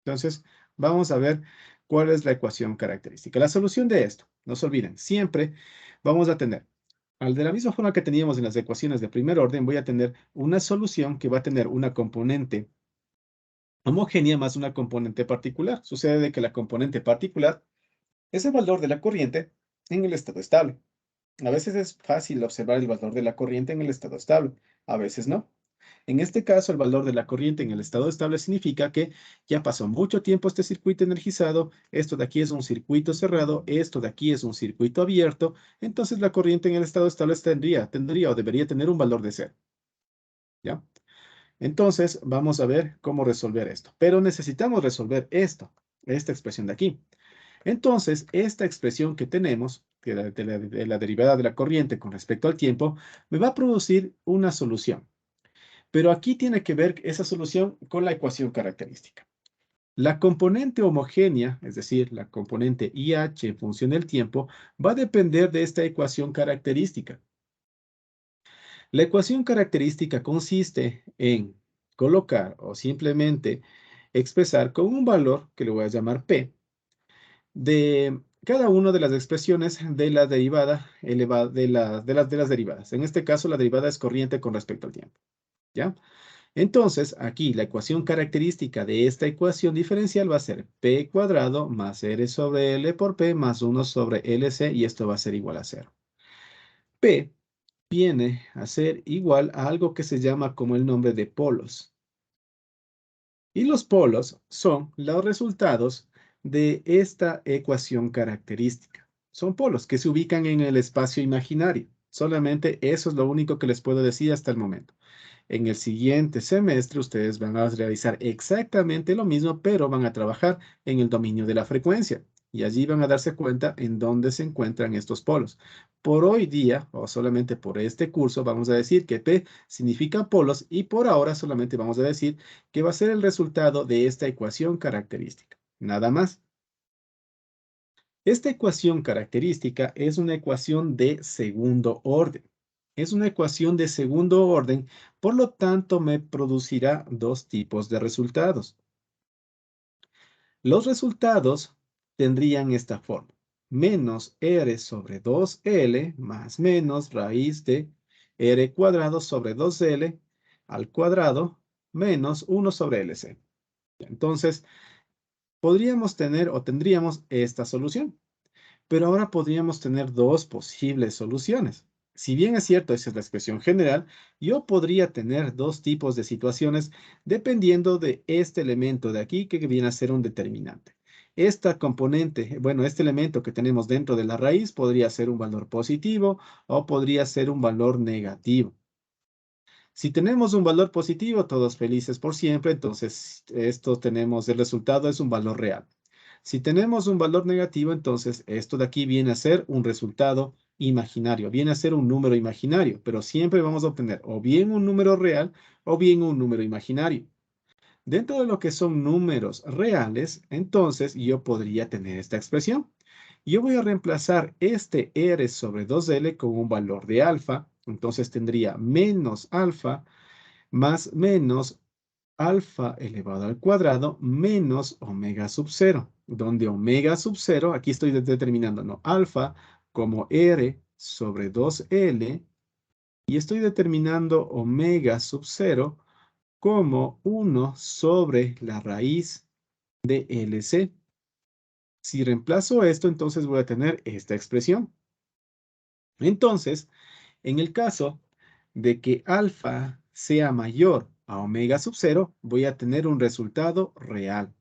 Entonces, vamos a ver cuál es la ecuación característica. La solución de esto, no se olviden, siempre vamos a tener, de la misma forma que teníamos en las ecuaciones de primer orden, voy a tener una solución que va a tener una componente homogénea más una componente particular. Sucede de que la componente particular es el valor de la corriente en el estado estable. A veces es fácil observar el valor de la corriente en el estado estable, a veces no. En este caso, el valor de la corriente en el estado estable significa que ya pasó mucho tiempo este circuito energizado, esto de aquí es un circuito cerrado, esto de aquí es un circuito abierto, entonces la corriente en el estado estable tendría o debería tener un valor de 0. ¿Ya? Entonces, vamos a ver cómo resolver esto. Pero necesitamos resolver esta expresión de aquí. Entonces, esta expresión que tenemos, de la derivada de la corriente con respecto al tiempo, me va a producir una solución. Pero aquí tiene que ver esa solución con la ecuación característica. La componente homogénea, es decir, la componente IH en función del tiempo, va a depender de esta ecuación característica. La ecuación característica consiste en colocar o simplemente expresar con un valor, que le voy a llamar P, de cada una de las expresiones de la derivada elevada de las derivadas. En este caso, la derivada es corriente con respecto al tiempo. ¿Ya? Entonces, aquí la ecuación característica de esta ecuación diferencial va a ser P cuadrado más R sobre L por P más 1 sobre LC y esto va a ser igual a 0. P viene a ser igual a algo que se llama como el nombre de polos. Y los polos son los resultados de esta ecuación característica. Son polos que se ubican en el espacio imaginario. Solamente eso es lo único que les puedo decir hasta el momento. En el siguiente semestre ustedes van a realizar exactamente lo mismo, pero van a trabajar en el dominio de la frecuencia. Y allí van a darse cuenta en dónde se encuentran estos polos. Por hoy día, o solamente por este curso, vamos a decir que P significa polos y por ahora solamente vamos a decir que va a ser el resultado de esta ecuación característica. Nada más. Esta ecuación característica es una ecuación de segundo orden. Es una ecuación de segundo orden, por lo tanto me producirá dos tipos de resultados. Los resultados tendrían esta forma. Menos R sobre 2L más menos raíz de R cuadrado sobre 2L al cuadrado menos 1 sobre LC. Entonces, podríamos tener o tendríamos esta solución. Pero ahora podríamos tener dos posibles soluciones. Si bien es cierto, esa es la expresión general, yo podría tener dos tipos de situaciones dependiendo de este elemento de aquí que viene a ser un determinante. Esta componente, bueno, este elemento que tenemos dentro de la raíz podría ser un valor positivo o podría ser un valor negativo. Si tenemos un valor positivo, todos felices por siempre, entonces el resultado es un valor real. Si tenemos un valor negativo, entonces esto de aquí viene a ser un resultado imaginario, viene a ser un número imaginario, pero siempre vamos a obtener o bien un número real o bien un número imaginario. Dentro de lo que son números reales, entonces yo podría tener esta expresión. Yo voy a reemplazar este R sobre 2L con un valor de alfa, entonces tendría menos alfa más menos alfa elevado al cuadrado menos omega sub 0, donde omega sub 0, aquí estoy determinando, no, alfa como R sobre 2L, y estoy determinando omega sub 0 como 1 sobre la raíz de LC. Si reemplazo esto, entonces voy a tener esta expresión. Entonces, en el caso de que alfa sea mayor a omega sub 0, voy a tener un resultado real.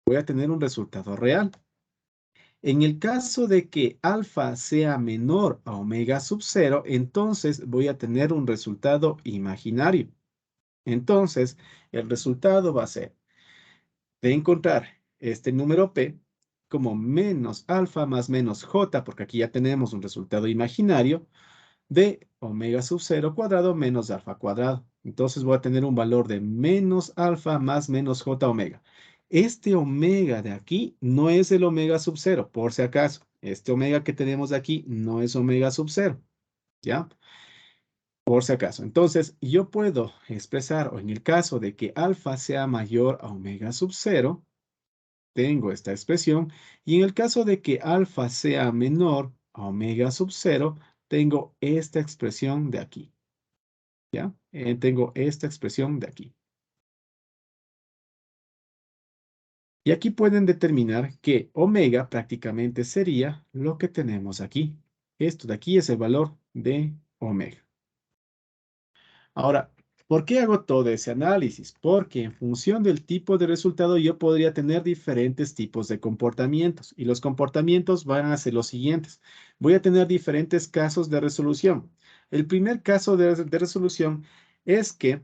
Voy a tener un resultado real. En el caso de que alfa sea menor a omega sub 0, entonces voy a tener un resultado imaginario. Entonces, el resultado va a ser de encontrar este número P como menos alfa más menos J, porque aquí ya tenemos un resultado imaginario, de omega sub 0 cuadrado menos alfa cuadrado. Entonces voy a tener un valor de menos alfa más menos J omega. Este omega de aquí no es el omega sub 0, por si acaso. Este omega que tenemos de aquí no es omega sub 0, ¿ya? Por si acaso. Entonces, yo puedo expresar, o en el caso de que alfa sea mayor a omega sub 0, tengo esta expresión, y en el caso de que alfa sea menor a omega sub 0, tengo esta expresión de aquí, ¿ya? Tengo esta expresión de aquí. Y aquí pueden determinar que omega prácticamente sería lo que tenemos aquí. Esto de aquí es el valor de omega. Ahora, ¿por qué hago todo ese análisis? Porque en función del tipo de resultado yo podría tener diferentes tipos de comportamientos. Y los comportamientos van a ser los siguientes. Voy a tener diferentes casos de resolución. El primer caso de resolución es que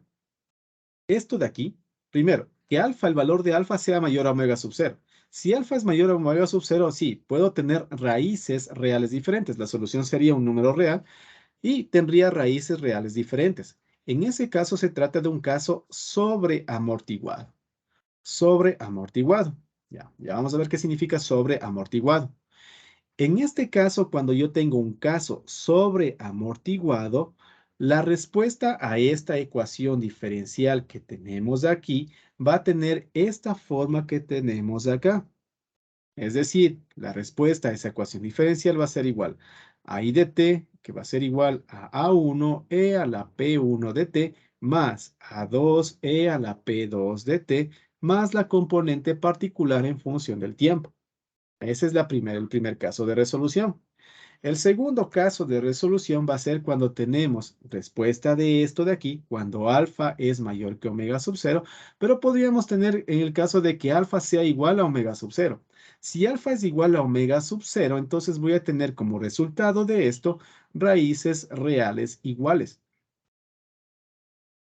esto de aquí, primero, que alfa, el valor de alfa sea mayor a omega sub 0. Si alfa es mayor a omega sub 0, sí, puedo tener raíces reales diferentes. La solución sería un número real y tendría raíces reales diferentes. En ese caso se trata de un caso sobreamortiguado. Sobreamortiguado. Ya vamos a ver qué significa sobreamortiguado. En este caso, cuando yo tengo un caso sobreamortiguado, la respuesta a esta ecuación diferencial que tenemos aquí va a tener esta forma que tenemos acá. Es decir, la respuesta a esa ecuación diferencial va a ser igual a I de t, que va a ser igual a A1e a la P1 de t, más A2e a la P2 de t, más la componente particular en función del tiempo. Ese es el primer caso de resolución. El segundo caso de resolución va a ser cuando tenemos respuesta de esto de aquí, cuando alfa es mayor que omega sub 0, pero podríamos tener en el caso de que alfa sea igual a omega sub 0. Si alfa es igual a omega sub 0, entonces voy a tener como resultado de esto raíces reales iguales.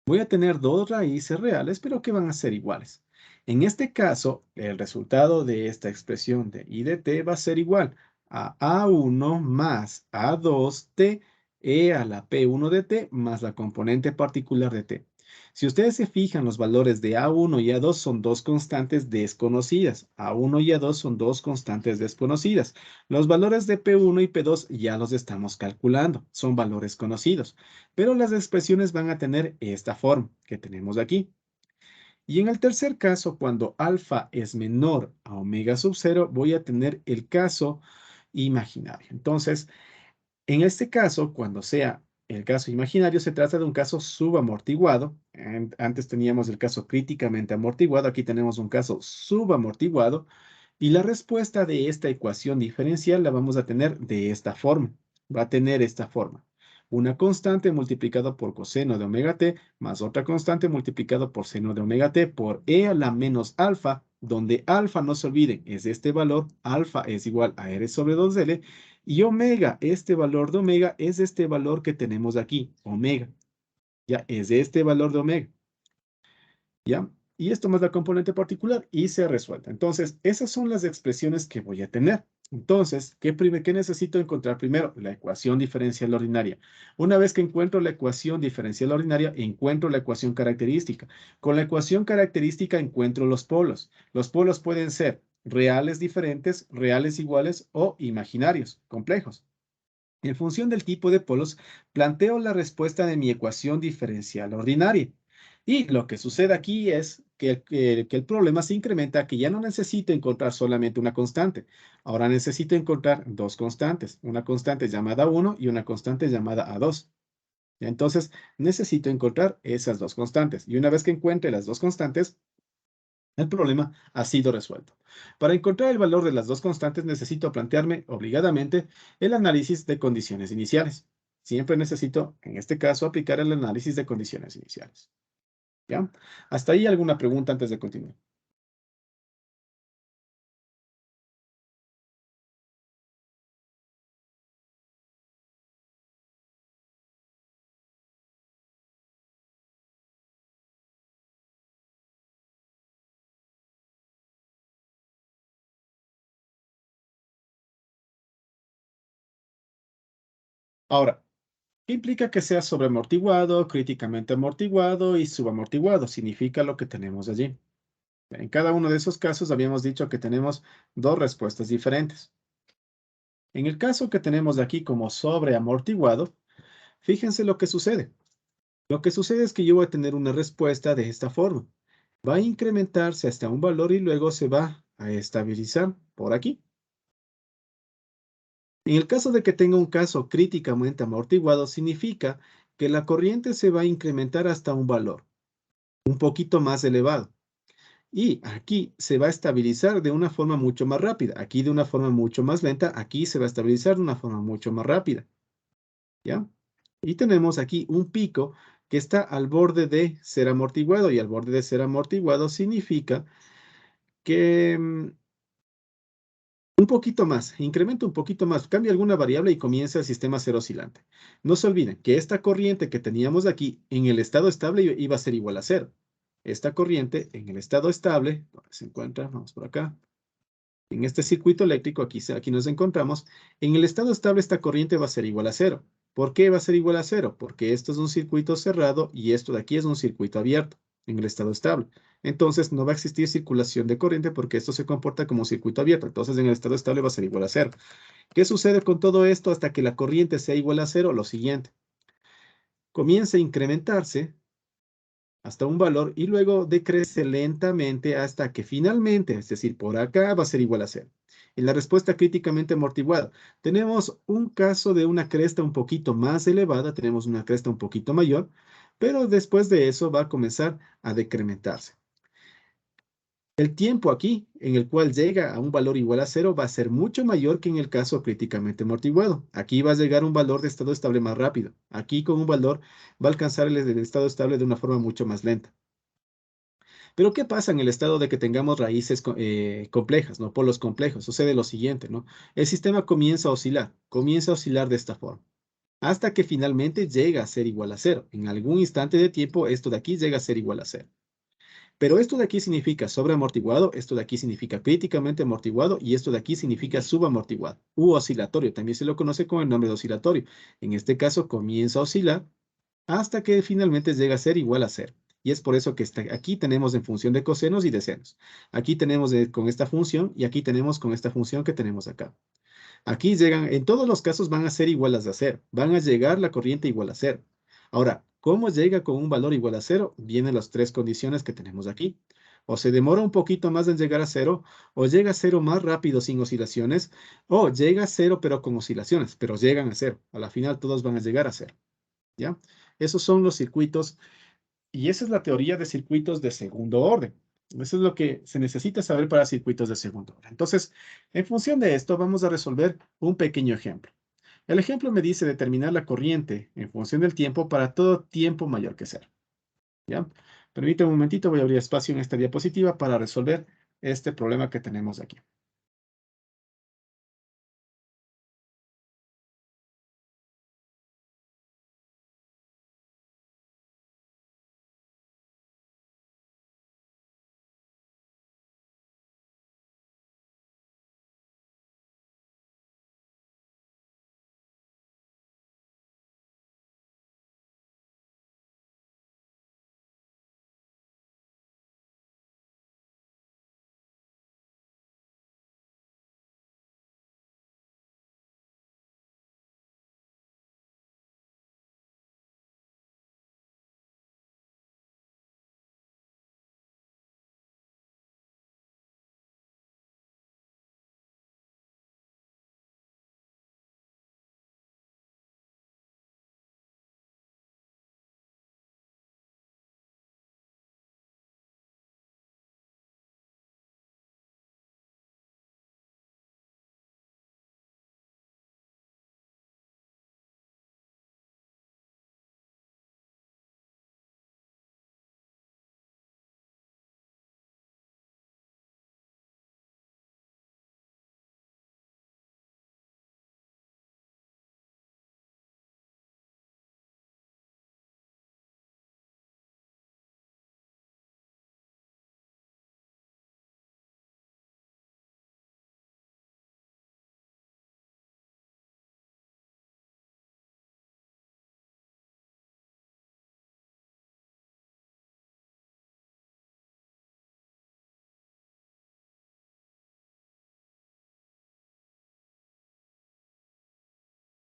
Voy a tener dos raíces reales, pero que van a ser iguales. En este caso, el resultado de esta expresión de I de t va a ser igual a A1 más A2t e a la P1 de t más la componente particular de t. Si ustedes se fijan, los valores de A1 y A2 son dos constantes desconocidas. A1 y A2 son dos constantes desconocidas. Los valores de P1 y P2 ya los estamos calculando, son valores conocidos, pero las expresiones van a tener esta forma que tenemos aquí. Y en el tercer caso, cuando alfa es menor a omega sub 0, voy a tener el caso imaginario. Entonces, en este caso, cuando sea el caso imaginario, se trata de un caso subamortiguado. Antes teníamos el caso críticamente amortiguado, aquí tenemos un caso subamortiguado. Y la respuesta de esta ecuación diferencial la vamos a tener de esta forma. Va a tener esta forma. Una constante multiplicado por coseno de omega t más otra constante multiplicado por seno de omega t por e a la menos alfa, donde alfa, no se olviden, es este valor. Alfa es igual a r sobre 2l. Y omega, este valor de omega es este valor que tenemos aquí, omega. Ya, es este valor de omega. ¿Ya? Y esto más la componente particular y se resuelve. Entonces, esas son las expresiones que voy a tener. Entonces, ¿qué necesito encontrar primero? La ecuación diferencial ordinaria. Una vez que encuentro la ecuación diferencial ordinaria, encuentro la ecuación característica. Con la ecuación característica encuentro los polos. Los polos pueden ser reales diferentes, reales iguales o imaginarios, complejos. En función del tipo de polos, planteo la respuesta de mi ecuación diferencial ordinaria. Y lo que sucede aquí es que el problema se incrementa, que ya no necesito encontrar solamente una constante. Ahora necesito encontrar dos constantes, una constante llamada 1 y una constante llamada A2. Entonces, necesito encontrar esas dos constantes. Y una vez que encuentre las dos constantes, el problema ha sido resuelto. Para encontrar el valor de las dos constantes necesito plantearme obligadamente el análisis de condiciones iniciales. Siempre necesito, en este caso, aplicar el análisis de condiciones iniciales. ¿Ya? ¿Hasta ahí alguna pregunta antes de continuar? Ahora, ¿qué implica que sea sobreamortiguado, críticamente amortiguado y subamortiguado? Significa lo que tenemos allí. En cada uno de esos casos habíamos dicho que tenemos dos respuestas diferentes. En el caso que tenemos aquí como sobreamortiguado, fíjense lo que sucede. Lo que sucede es que yo voy a tener una respuesta de esta forma. Va a incrementarse hasta un valor y luego se va a estabilizar por aquí. En el caso de que tenga un caso críticamente amortiguado, significa que la corriente se va a incrementar hasta un valor un poquito más elevado. Y aquí se va a estabilizar de una forma mucho más rápida. Aquí de una forma mucho más lenta. Aquí se va a estabilizar de una forma mucho más rápida. ¿Ya? Y tenemos aquí un pico que está al borde de ser amortiguado. Y al borde de ser amortiguado significa que un poquito más, incrementa un poquito más, cambia alguna variable y comienza el sistema a ser oscilante. No se olviden que esta corriente que teníamos aquí en el estado estable iba a ser igual a cero. Esta corriente en el estado estable, ¿dónde se encuentra? Vamos por acá. En este circuito eléctrico, aquí nos encontramos. En el estado estable esta corriente va a ser igual a cero. ¿Por qué va a ser igual a cero? Porque esto es un circuito cerrado y esto de aquí es un circuito abierto en el estado estable. Entonces no va a existir circulación de corriente porque esto se comporta como un circuito abierto. Entonces en el estado estable va a ser igual a cero. ¿Qué sucede con todo esto hasta que la corriente sea igual a cero? Lo siguiente. Comienza a incrementarse hasta un valor y luego decrece lentamente hasta que finalmente, es decir, por acá va a ser igual a cero. En la respuesta críticamente amortiguada, tenemos un caso de una cresta un poquito más elevada, tenemos una cresta un poquito mayor, pero después de eso va a comenzar a decrementarse. El tiempo aquí, en el cual llega a un valor igual a cero, va a ser mucho mayor que en el caso críticamente amortiguado. Aquí va a llegar un valor de estado estable más rápido. Aquí con un valor va a alcanzar el estado estable de una forma mucho más lenta. Pero ¿qué pasa en el estado de que tengamos raíces complejas, ¿no? Polos complejos. Sucede lo siguiente, ¿no? El sistema comienza a oscilar de esta forma, hasta que finalmente llega a ser igual a cero. En algún instante de tiempo, esto de aquí llega a ser igual a cero. Pero esto de aquí significa sobreamortiguado, esto de aquí significa críticamente amortiguado y esto de aquí significa subamortiguado u oscilatorio. También se lo conoce con el nombre de oscilatorio. En este caso comienza a oscilar hasta que finalmente llega a ser igual a cero. Y es por eso que aquí tenemos en función de cosenos y de senos. Aquí tenemos con esta función y aquí tenemos con esta función que tenemos acá. Aquí llegan, en todos los casos van a ser iguales a cero. Van a llegar la corriente igual a cero. Ahora, ¿cómo llega con un valor igual a cero? Vienen las tres condiciones que tenemos aquí. O se demora un poquito más en llegar a cero, o llega a cero más rápido sin oscilaciones, o llega a cero pero con oscilaciones, pero llegan a cero. A la final todos van a llegar a cero. ¿Ya? Esos son los circuitos y esa es la teoría de circuitos de segundo orden. Eso es lo que se necesita saber para circuitos de segundo orden. Entonces, en función de esto, vamos a resolver un pequeño ejemplo. El ejemplo me dice determinar la corriente en función del tiempo para todo tiempo mayor que cero. ¿Ya? Permítame un momentito, voy a abrir espacio en esta diapositiva para resolver este problema que tenemos aquí.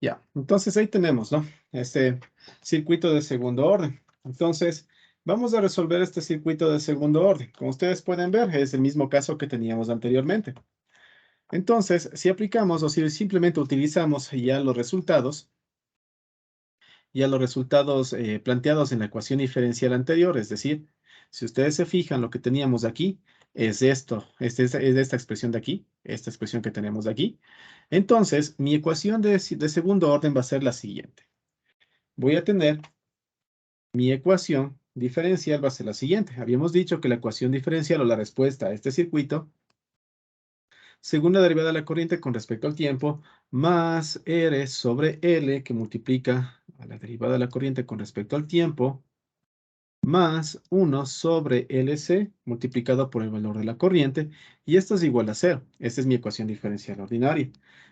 Ya, entonces ahí tenemos, ¿no? Este circuito de segundo orden. Entonces, vamos a resolver este circuito de segundo orden. Como ustedes pueden ver, es el mismo caso que teníamos anteriormente. Entonces, si aplicamos o si simplemente utilizamos ya los resultados planteados en la ecuación diferencial anterior, es decir, si ustedes se fijan, lo que teníamos aquí es esto, es esta expresión de aquí, esta expresión que tenemos de aquí. Entonces, mi ecuación de segundo orden va a ser la siguiente. Voy a tener mi ecuación diferencial va a ser la siguiente. Habíamos dicho que la ecuación diferencial o la respuesta a este circuito, segunda derivada de la corriente con respecto al tiempo, más R sobre L, que multiplica a la derivada de la corriente con respecto al tiempo, más 1 sobre LC multiplicado por el valor de la corriente, y esto es igual a 0. Esta es mi ecuación diferencial ordinaria.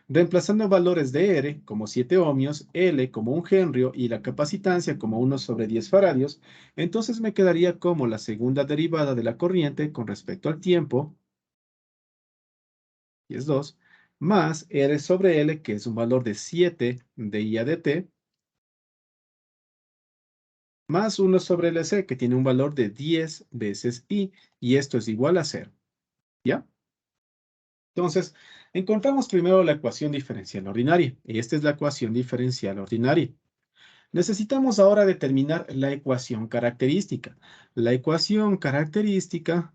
Reemplazando valores de R como 7 ohmios, L como 1 henrio y la capacitancia como 1 sobre 10 faradios, entonces me quedaría como la segunda derivada de la corriente con respecto al tiempo, y es 2, más R sobre L, que es un valor de 7 de I a dt, más 1 sobre LC, que tiene un valor de 10 veces I, y esto es igual a 0. ¿Ya? Entonces, encontramos primero la ecuación diferencial ordinaria. Esta es la ecuación diferencial ordinaria. Necesitamos ahora determinar la ecuación característica. La ecuación característica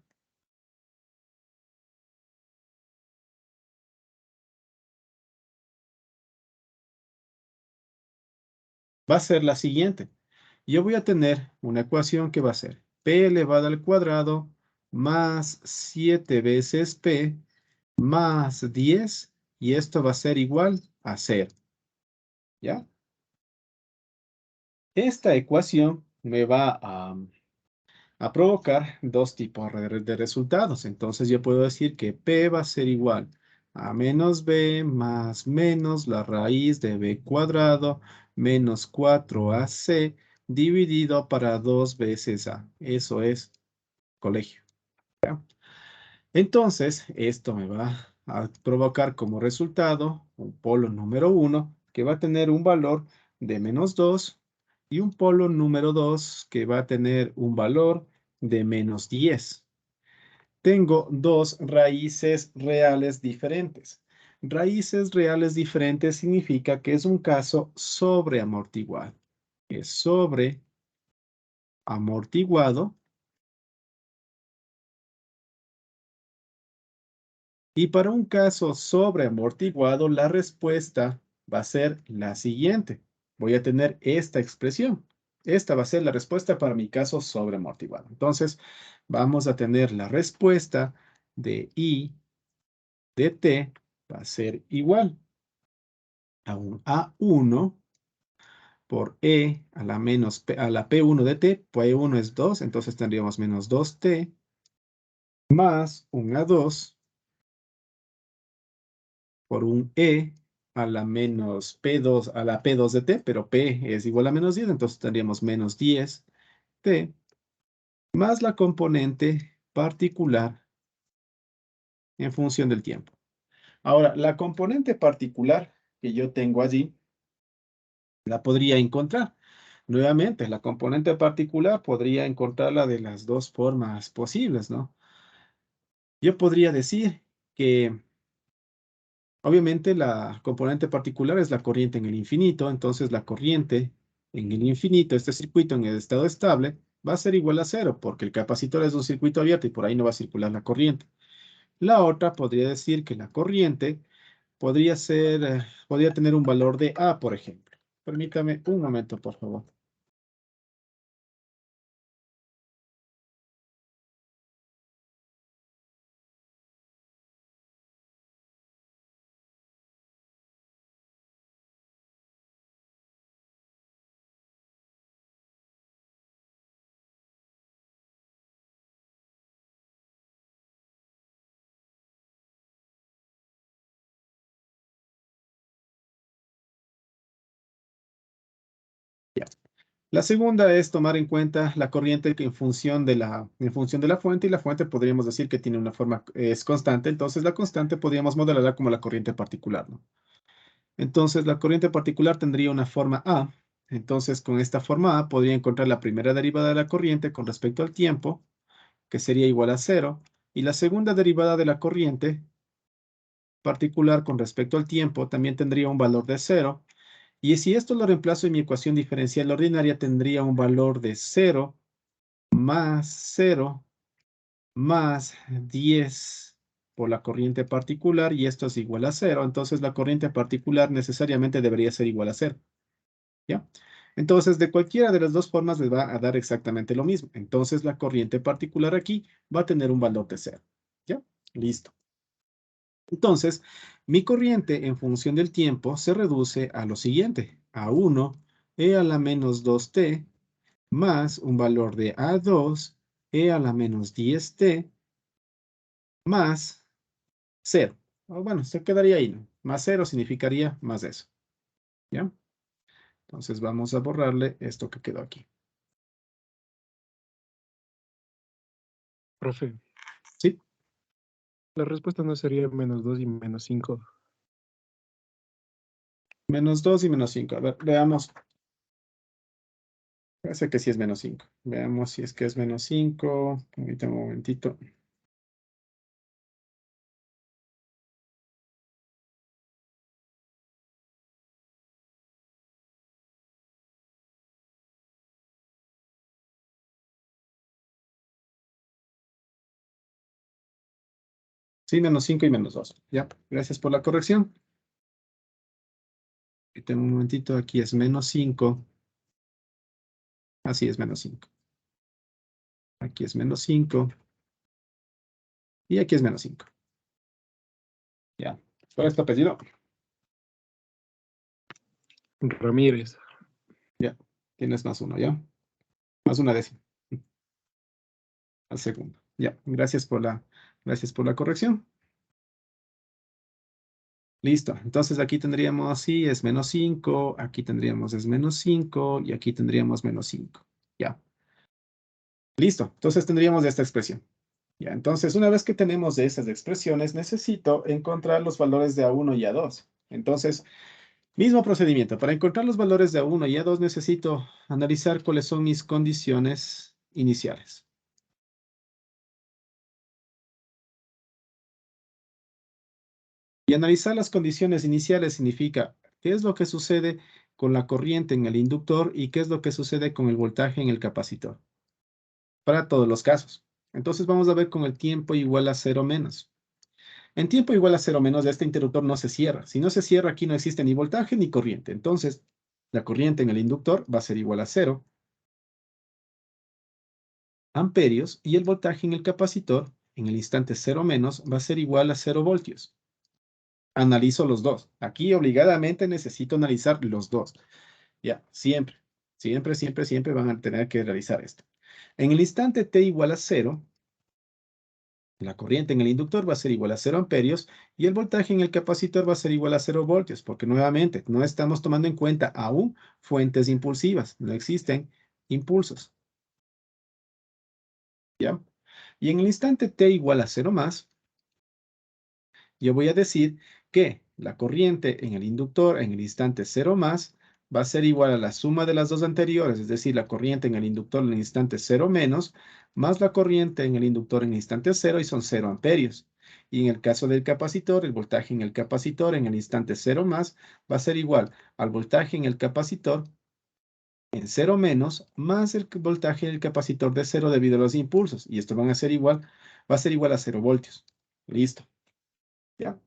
va a ser la siguiente. Yo voy a tener una ecuación que va a ser P elevado al cuadrado más 7 veces P más 10, y esto va a ser igual a 0. ¿Ya? Esta ecuación me va a provocar dos tipos de resultados. Entonces yo puedo decir que P va a ser igual a menos B más menos la raíz de B cuadrado menos 4AC dividido para 2 veces A. Eso es colegio. ¿Ya? Entonces, esto me va a provocar como resultado un polo número 1 que va a tener un valor de menos 2 y un polo número 2 que va a tener un valor de menos 10. Tengo dos raíces reales diferentes. Raíces reales diferentes significa que es un caso sobreamortiguado. Es sobreamortiguado. Y para un caso sobreamortiguado, la respuesta va a ser la siguiente. Voy a tener esta expresión. Esta va a ser la respuesta para mi caso sobreamortiguado. Entonces, vamos a tener la respuesta de I de T va a ser igual a un A1 por E a la menos P, a la P1 de T. P1 es 2, entonces tendríamos menos 2T más un A2 por un E a la menos P2, a la P2 de T, pero P es igual a menos 10, entonces tendríamos menos 10T más la componente particular en función del tiempo. Ahora, la componente particular que yo tengo allí, la podría encontrar. Nuevamente, la componente particular podría encontrarla de las dos formas posibles, ¿no? Yo podría decir que obviamente la componente particular es la corriente en el infinito, entonces la corriente en el infinito, este circuito en el estado estable, va a ser igual a 0, porque el capacitor es un circuito abierto y por ahí no va a circular la corriente. La otra podría decir que la corriente podría ser, podría tener un valor de A, por ejemplo. Permítame un momento, por favor. Ya. La segunda es tomar en cuenta la corriente que en función de la fuente, y la fuente podríamos decir que tiene una forma, es constante, entonces la constante podríamos modelarla como la corriente particular, ¿no? Entonces, la corriente particular tendría una forma A. Entonces, con esta forma A podría encontrar la primera derivada de la corriente con respecto al tiempo, que sería igual a 0, y la segunda derivada de la corriente particular con respecto al tiempo también tendría un valor de 0. Y si esto lo reemplazo en mi ecuación diferencial ordinaria, tendría un valor de 0 más 10 por la corriente particular, y esto es igual a 0. Entonces, la corriente particular necesariamente debería ser igual a 0. ¿Ya? Entonces, de cualquiera de las dos formas les va a dar exactamente lo mismo. Entonces, la corriente particular aquí va a tener un valor de 0. ¿Ya? Listo. Entonces, mi corriente en función del tiempo se reduce a lo siguiente. A 1, e a la menos 2t, más un valor de A2, e a la menos 10t, más 0. O bueno, se quedaría ahí, ¿no? Más 0 significaría más eso. ¿Ya? Entonces vamos a borrarle esto que quedó aquí.
Profe,
¿Sí?
la respuesta no sería menos 2 y menos 5.
Menos 2 y menos 5. A ver, veamos. Parece que sí es menos 5. Veamos si es que es menos 5. Ahorita un momentito. Sí, menos 5 y menos 2. Ya, gracias por la corrección. Ahorita un momentito, aquí es menos 5. Así es menos 5. Aquí es menos 5. Y aquí es menos 5. Ya. ¿Cuál es tu apellido?
Ramírez.
Ya. Tienes más 1, ¿ya? Más una décima. Al segundo. Ya. Gracias por la corrección. Listo. Entonces aquí tendríamos, sí, es menos 5. Aquí tendríamos es menos 5. Y aquí tendríamos menos 5. Ya. Listo. Entonces tendríamos esta expresión. Ya. Entonces, una vez que tenemos de esas expresiones, necesito encontrar los valores de A1 y A2. Entonces, mismo procedimiento. Para encontrar los valores de A1 y A2 necesito analizar cuáles son mis condiciones iniciales. Y analizar las condiciones iniciales significa qué es lo que sucede con la corriente en el inductor y qué es lo que sucede con el voltaje en el capacitor. Para todos los casos. Entonces vamos a ver con el tiempo igual a 0 menos. En tiempo igual a 0 menos, este interruptor no se cierra. Si no se cierra, aquí no existe ni voltaje ni corriente. Entonces, la corriente en el inductor va a ser igual a 0 amperios y el voltaje en el capacitor en el instante 0 menos va a ser igual a 0 voltios. Analizo los dos. Aquí obligadamente necesito analizar los dos. Ya, siempre van a tener que realizar esto. En el instante t igual a 0, la corriente en el inductor va a ser igual a 0 amperios y el voltaje en el capacitor va a ser igual a 0 voltios, porque nuevamente no estamos tomando en cuenta aún fuentes impulsivas, no existen impulsos. ¿Ya? Y en el instante t igual a 0 más, yo voy a decir que la corriente en el inductor en el instante 0 más va a ser igual a la suma de las dos anteriores, es decir, la corriente en el inductor en el instante 0 menos, más la corriente en el inductor en el instante 0 y son 0 amperios. Y en el caso del capacitor, el voltaje en el capacitor en el instante 0 más va a ser igual al voltaje en el capacitor en 0 menos, más el voltaje en el capacitor de 0 debido a los impulsos. Y esto va a ser igual a 0 voltios. Listo. ¿Ya?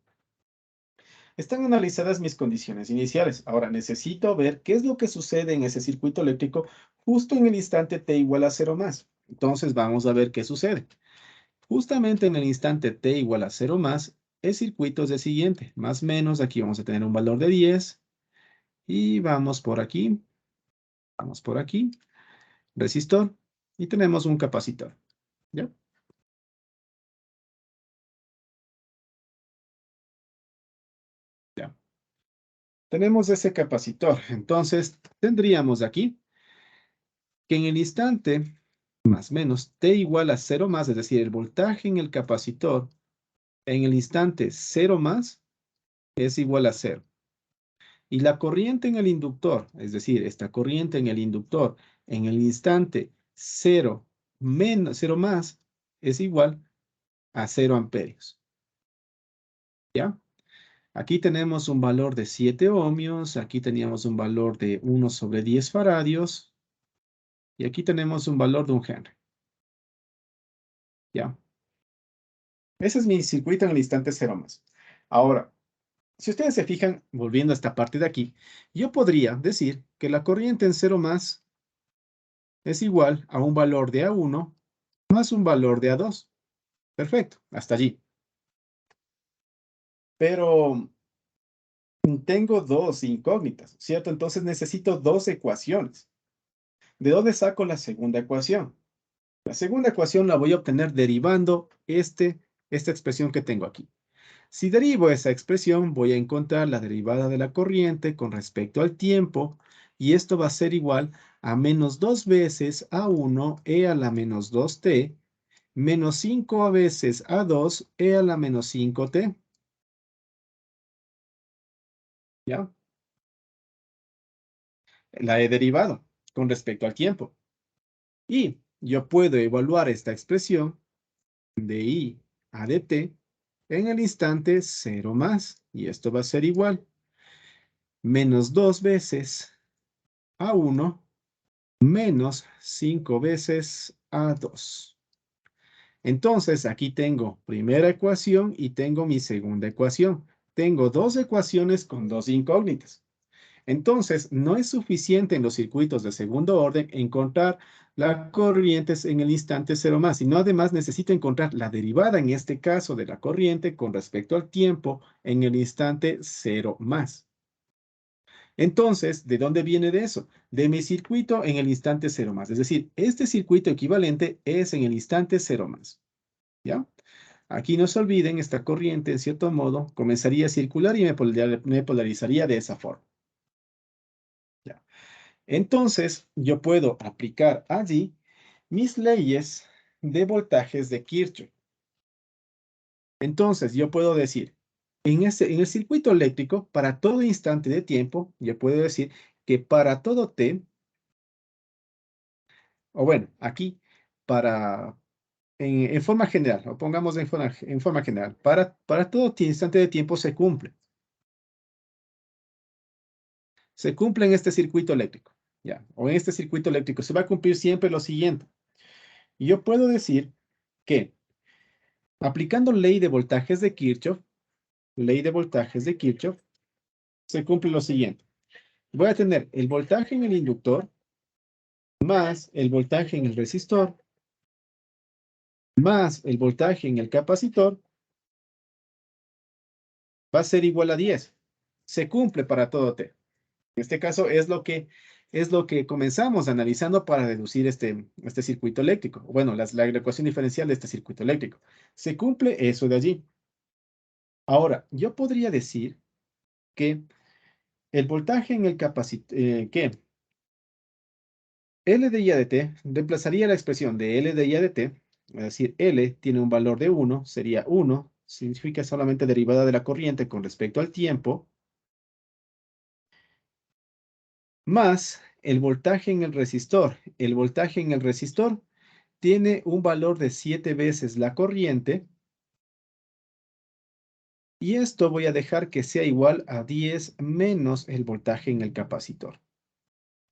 Están analizadas mis condiciones iniciales. Ahora necesito ver qué es lo que sucede en ese circuito eléctrico justo en el instante t igual a 0 más. Entonces vamos a ver qué sucede. Justamente en el instante t igual a 0 más, el circuito es el siguiente. Más o menos, aquí vamos a tener un valor de 10. Y vamos por aquí. Vamos por aquí. Resistor. Y tenemos un capacitor. ¿Ya? Ya. Tenemos ese capacitor. Entonces, tendríamos aquí que en el instante más menos t igual a 0 más, es decir, el voltaje en el capacitor en el instante 0 más es igual a 0. Y la corriente en el inductor, es decir, esta corriente en el inductor en el instante 0 más es igual a 0 amperios. ¿Ya? Aquí tenemos un valor de 7 ohmios, aquí teníamos un valor de 1 sobre 10 faradios, y aquí tenemos un valor de 1 Henry. ¿Ya? Ese es mi circuito en el instante 0 más. Ahora, si ustedes se fijan, volviendo a esta parte de aquí, yo podría decir que la corriente en 0 más es igual a un valor de A1 más un valor de A2. Perfecto, hasta allí. Pero tengo dos incógnitas, ¿cierto? Entonces necesito dos ecuaciones. ¿De dónde saco la segunda ecuación? La segunda ecuación la voy a obtener derivando esta expresión que tengo aquí. Si derivo esa expresión, voy a encontrar la derivada de la corriente con respecto al tiempo, y esto va a ser igual a menos 2 veces A1 e a la menos 2t, menos 5 veces A2 e a la menos 5t. ¿Ya? La he derivado con respecto al tiempo. Y yo puedo evaluar esta expresión de I a dt en el instante 0 más. Y esto va a ser igual. Menos 2 veces A1 menos 5 veces A2. Entonces, aquí tengo primera ecuación y tengo mi segunda ecuación. Tengo dos ecuaciones con dos incógnitas. Entonces, no es suficiente en los circuitos de segundo orden encontrar las corrientes en el instante 0 más, sino además necesito encontrar la derivada, en este caso, de la corriente con respecto al tiempo en el instante 0 más. Entonces, ¿de dónde viene de eso? De mi circuito en el instante 0 más. Es decir, este circuito equivalente es en el instante 0 más. ¿Ya? Aquí no se olviden, esta corriente, en cierto modo, comenzaría a circular y me polarizaría de esa forma. ¿Ya? Entonces, yo puedo aplicar allí mis leyes de voltajes de Kirchhoff. Entonces, yo puedo decir, en el circuito eléctrico, para todo instante de tiempo, yo puedo decir que para todo t, o bueno, aquí, en forma general, o pongamos en forma general, para todo instante de tiempo se cumple. Se cumple en este circuito eléctrico, ¿ya? O en este circuito eléctrico se va a cumplir siempre lo siguiente. Y yo puedo decir que aplicando ley de voltajes de Kirchhoff, se cumple lo siguiente. Voy a tener el voltaje en el inductor más el voltaje en el resistor más el voltaje en el capacitor va a ser igual a 10. Se cumple para todo t. En este caso es lo que comenzamos analizando para deducir este circuito eléctrico. Bueno, la ecuación diferencial de este circuito eléctrico. Se cumple eso de allí. Ahora, yo podría decir que el voltaje en el capacitor, que L de I a de t reemplazaría la expresión de L de I a de t, es decir, L tiene un valor de 1, sería 1, significa solamente derivada de la corriente con respecto al tiempo, más el voltaje en el resistor. El voltaje en el resistor tiene un valor de 7 veces la corriente, y esto voy a dejar que sea igual a 10 menos el voltaje en el capacitor.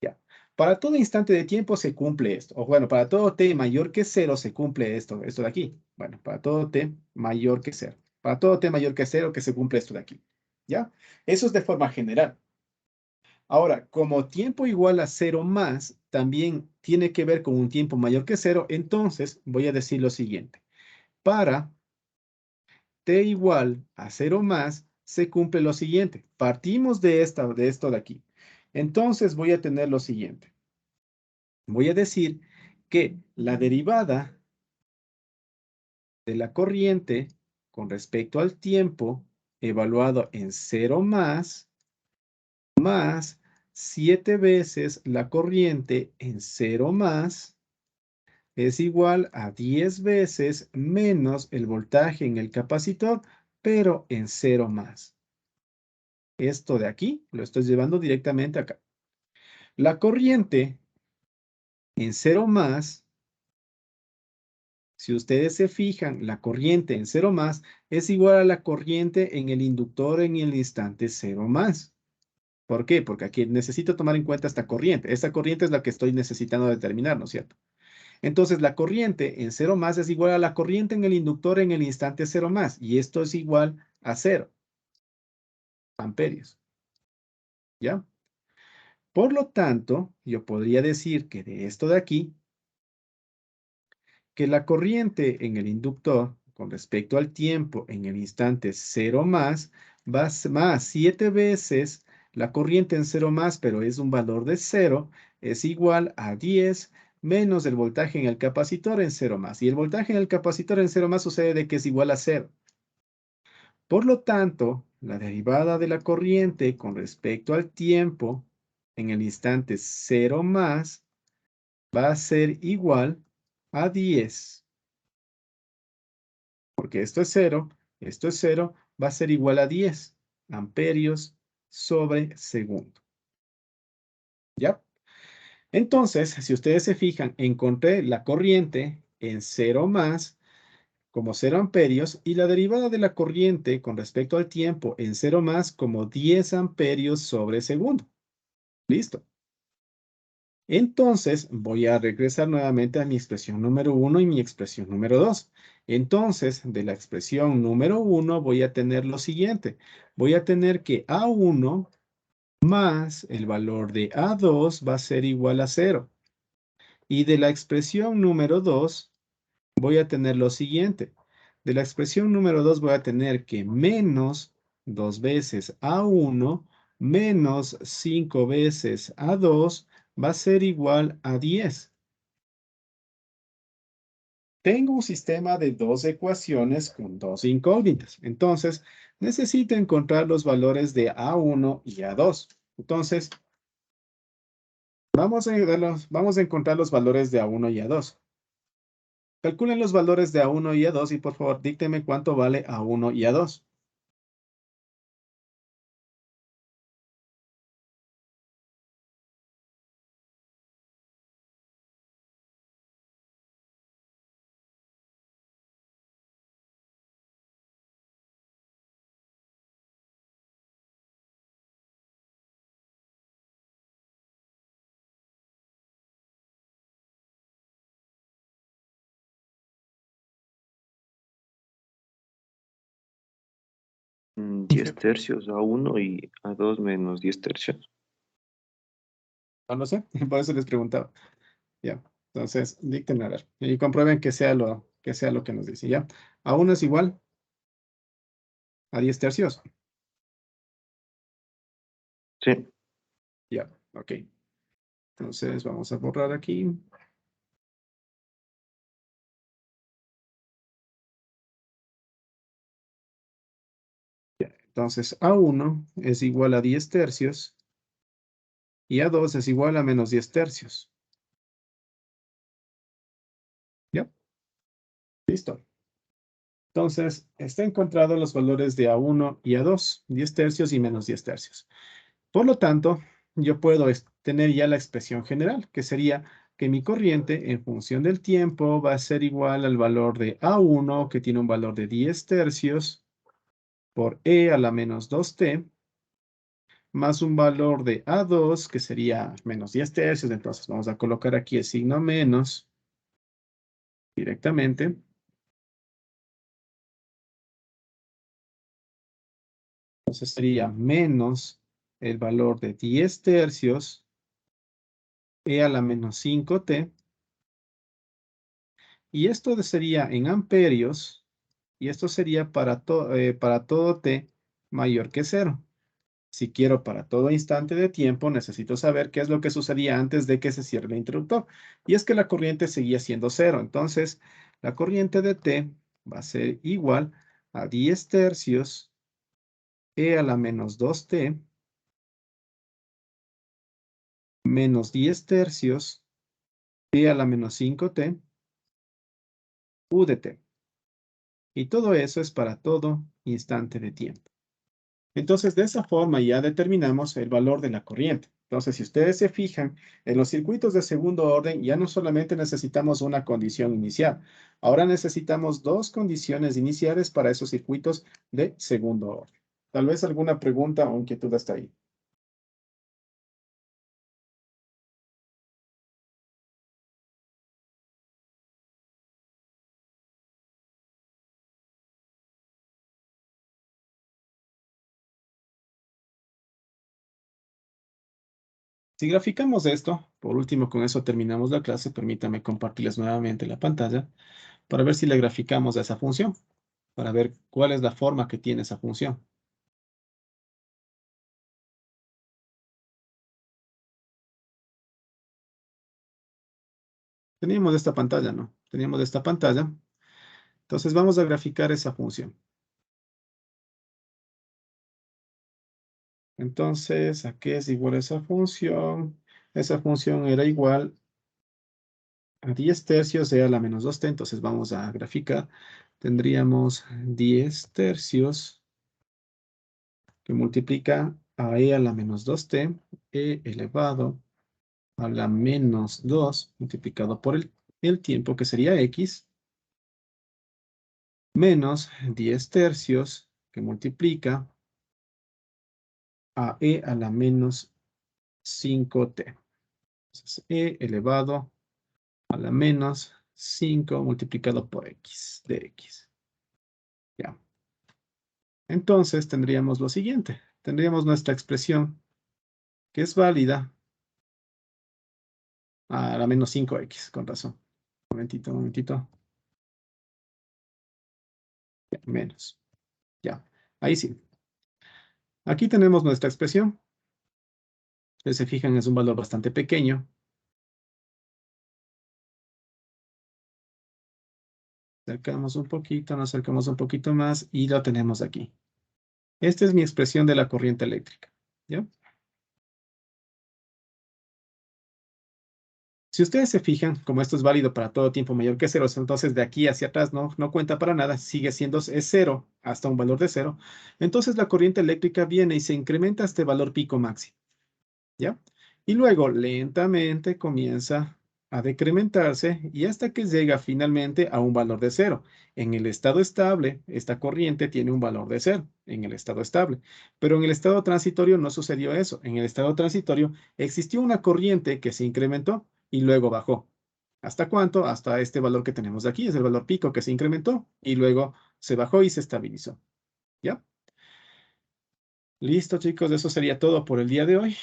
Ya. Para todo instante de tiempo se cumple esto. O bueno, para todo t mayor que 0 se cumple esto de aquí. Bueno, para todo t mayor que 0. Para todo t mayor que 0 que se cumple esto de aquí. ¿Ya? Eso es de forma general. Ahora, como tiempo igual a 0 más, también tiene que ver con un tiempo mayor que 0, entonces voy a decir lo siguiente. Para t igual a 0 más, se cumple lo siguiente. Partimos de esto de aquí. Entonces voy a tener lo siguiente. Voy a decir que la derivada de la corriente con respecto al tiempo evaluado en 0 más 7 veces la corriente en 0 más es igual a 10 veces menos el voltaje en el capacitor, pero en 0 más. esto de aquí, lo estoy llevando directamente acá. La corriente en 0 más, si ustedes se fijan, la corriente en 0 más es igual a la corriente en el inductor en el instante 0 más. ¿Por qué? Porque aquí necesito tomar en cuenta esta corriente. Esta corriente es la que estoy necesitando determinar, ¿no es cierto? Entonces, la corriente en 0 más es igual a la corriente en el inductor en el instante 0 más. Y esto es igual a 0 amperios. ¿Ya? Por lo tanto, yo podría decir que de esto de aquí, que la corriente en el inductor con respecto al tiempo en el instante 0 más va más 7 veces la corriente en 0 más, pero es un valor de 0, es igual a 10 menos el voltaje en el capacitor en 0 más. Y el voltaje en el capacitor en 0 más sucede de que es igual a 0. Por lo tanto, la derivada de la corriente con respecto al tiempo en el instante 0 más va a ser igual a 10. Porque esto es 0, va a ser igual a 10 amperios sobre segundo. ¿Ya? Entonces, si ustedes se fijan, encontré la corriente en 0 más como 0 amperios y la derivada de la corriente con respecto al tiempo en 0 más como 10 amperios sobre segundo. Listo. Entonces, voy a regresar nuevamente a mi expresión número 1 y mi expresión número 2. Entonces, de la expresión número 1 voy a tener lo siguiente. Voy a tener que A1 más el valor de A2 va a ser igual a 0. Y de la expresión número 2 voy a tener lo siguiente. De la expresión número 2 voy a tener que menos 2 veces A1 menos 5 veces A2 va a ser igual a 10. Tengo un sistema de dos ecuaciones con dos incógnitas. Entonces, necesito encontrar los valores de A1 y A2. Entonces, vamos a encontrar los valores de A1 y A2. Calculen los valores de A1 y A2 y por favor, díctenme cuánto vale A1 y A2.
Sí.
10 tercios a 1 y a 2 menos 10 tercios.
No lo sé, por eso les preguntaba. Ya, entonces, díctenme a ver. Y comprueben que sea lo que nos dice, ¿ya? A1 es igual a 10 tercios.
Sí,
Ya, ok. Entonces, vamos a borrar aquí. Entonces, A1 es igual a 10 tercios y A2 es igual a menos 10 tercios. ¿Ya? Listo. Entonces, está encontrado los valores de A1 y A2, 10 tercios y menos 10 tercios. Por lo tanto, yo puedo tener ya la expresión general, que sería que mi corriente en función del tiempo va a ser igual al valor de A1, que tiene un valor de 10 tercios, por E a la menos 2t, más un valor de A2, que sería menos 10 tercios. Entonces, vamos a colocar aquí el signo menos directamente. Entonces, sería menos el valor de 10 tercios, E a la menos 5t. Y esto sería en amperios, y esto sería para todo t mayor que 0. Si quiero para todo instante de tiempo, necesito saber qué es lo que sucedía antes de que se cierre el interruptor. Y es que la corriente seguía siendo 0. Entonces, la corriente de t va a ser igual a 10 tercios e a la menos 2t menos 10 tercios e a la menos 5t u de t. Y todo eso es para todo instante de tiempo. Entonces, de esa forma ya determinamos el valor de la corriente. Entonces, si ustedes se fijan, en los circuitos de segundo orden ya no solamente necesitamos una condición inicial, ahora necesitamos dos condiciones iniciales para esos circuitos de segundo orden. Tal vez alguna pregunta o inquietud hasta ahí. Si graficamos esto, por último, con eso terminamos la clase. Permítame compartirles nuevamente la pantalla para ver si le graficamos a esa función, para ver cuál es la forma que tiene esa función. Teníamos esta pantalla, ¿no? Teníamos esta pantalla. Entonces vamos a graficar esa función. Entonces, ¿a qué es igual esa función? Esa función era igual a 10 tercios e a la menos 2t. Entonces vamos a graficar. Tendríamos 10 tercios que multiplica a e a la menos 2t, e elevado a la menos 2 multiplicado por el tiempo, que sería x, menos 10 tercios que multiplica a e a la menos 5t. Entonces, e elevado a la menos 5 multiplicado por x de x. Ya. Entonces tendríamos lo siguiente. Tendríamos nuestra expresión que es válida a la menos 5x, con razón. Un momentito. Ya, menos. Ya, ahí sí. Aquí tenemos nuestra expresión. Ustedes se fijan, es un valor bastante pequeño. Acercamos un poquito, nos acercamos un poquito más y lo tenemos aquí. Esta es mi expresión de la corriente eléctrica. ¿Ya? Si ustedes se fijan, como esto es válido para todo tiempo mayor que 0, entonces de aquí hacia atrás no cuenta para nada, sigue siendo es 0 hasta un valor de 0. Entonces la corriente eléctrica viene y se incrementa hasta el valor pico máximo. ¿Ya? Y luego lentamente comienza a decrementarse y hasta que llega finalmente a un valor de 0. En el estado estable, esta corriente tiene un valor de 0 en el estado estable. Pero en el estado transitorio no sucedió eso. En el estado transitorio existió una corriente que se incrementó y luego bajó. ¿Hasta cuánto? Hasta este valor que tenemos aquí, es el valor pico que se incrementó y luego se bajó y se estabilizó. ¿Ya? Listo, chicos, eso sería todo por el día de hoy.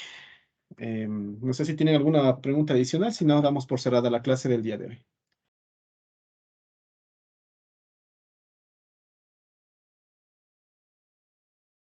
No sé si tienen alguna pregunta adicional, si no, damos por cerrada la clase del día de hoy.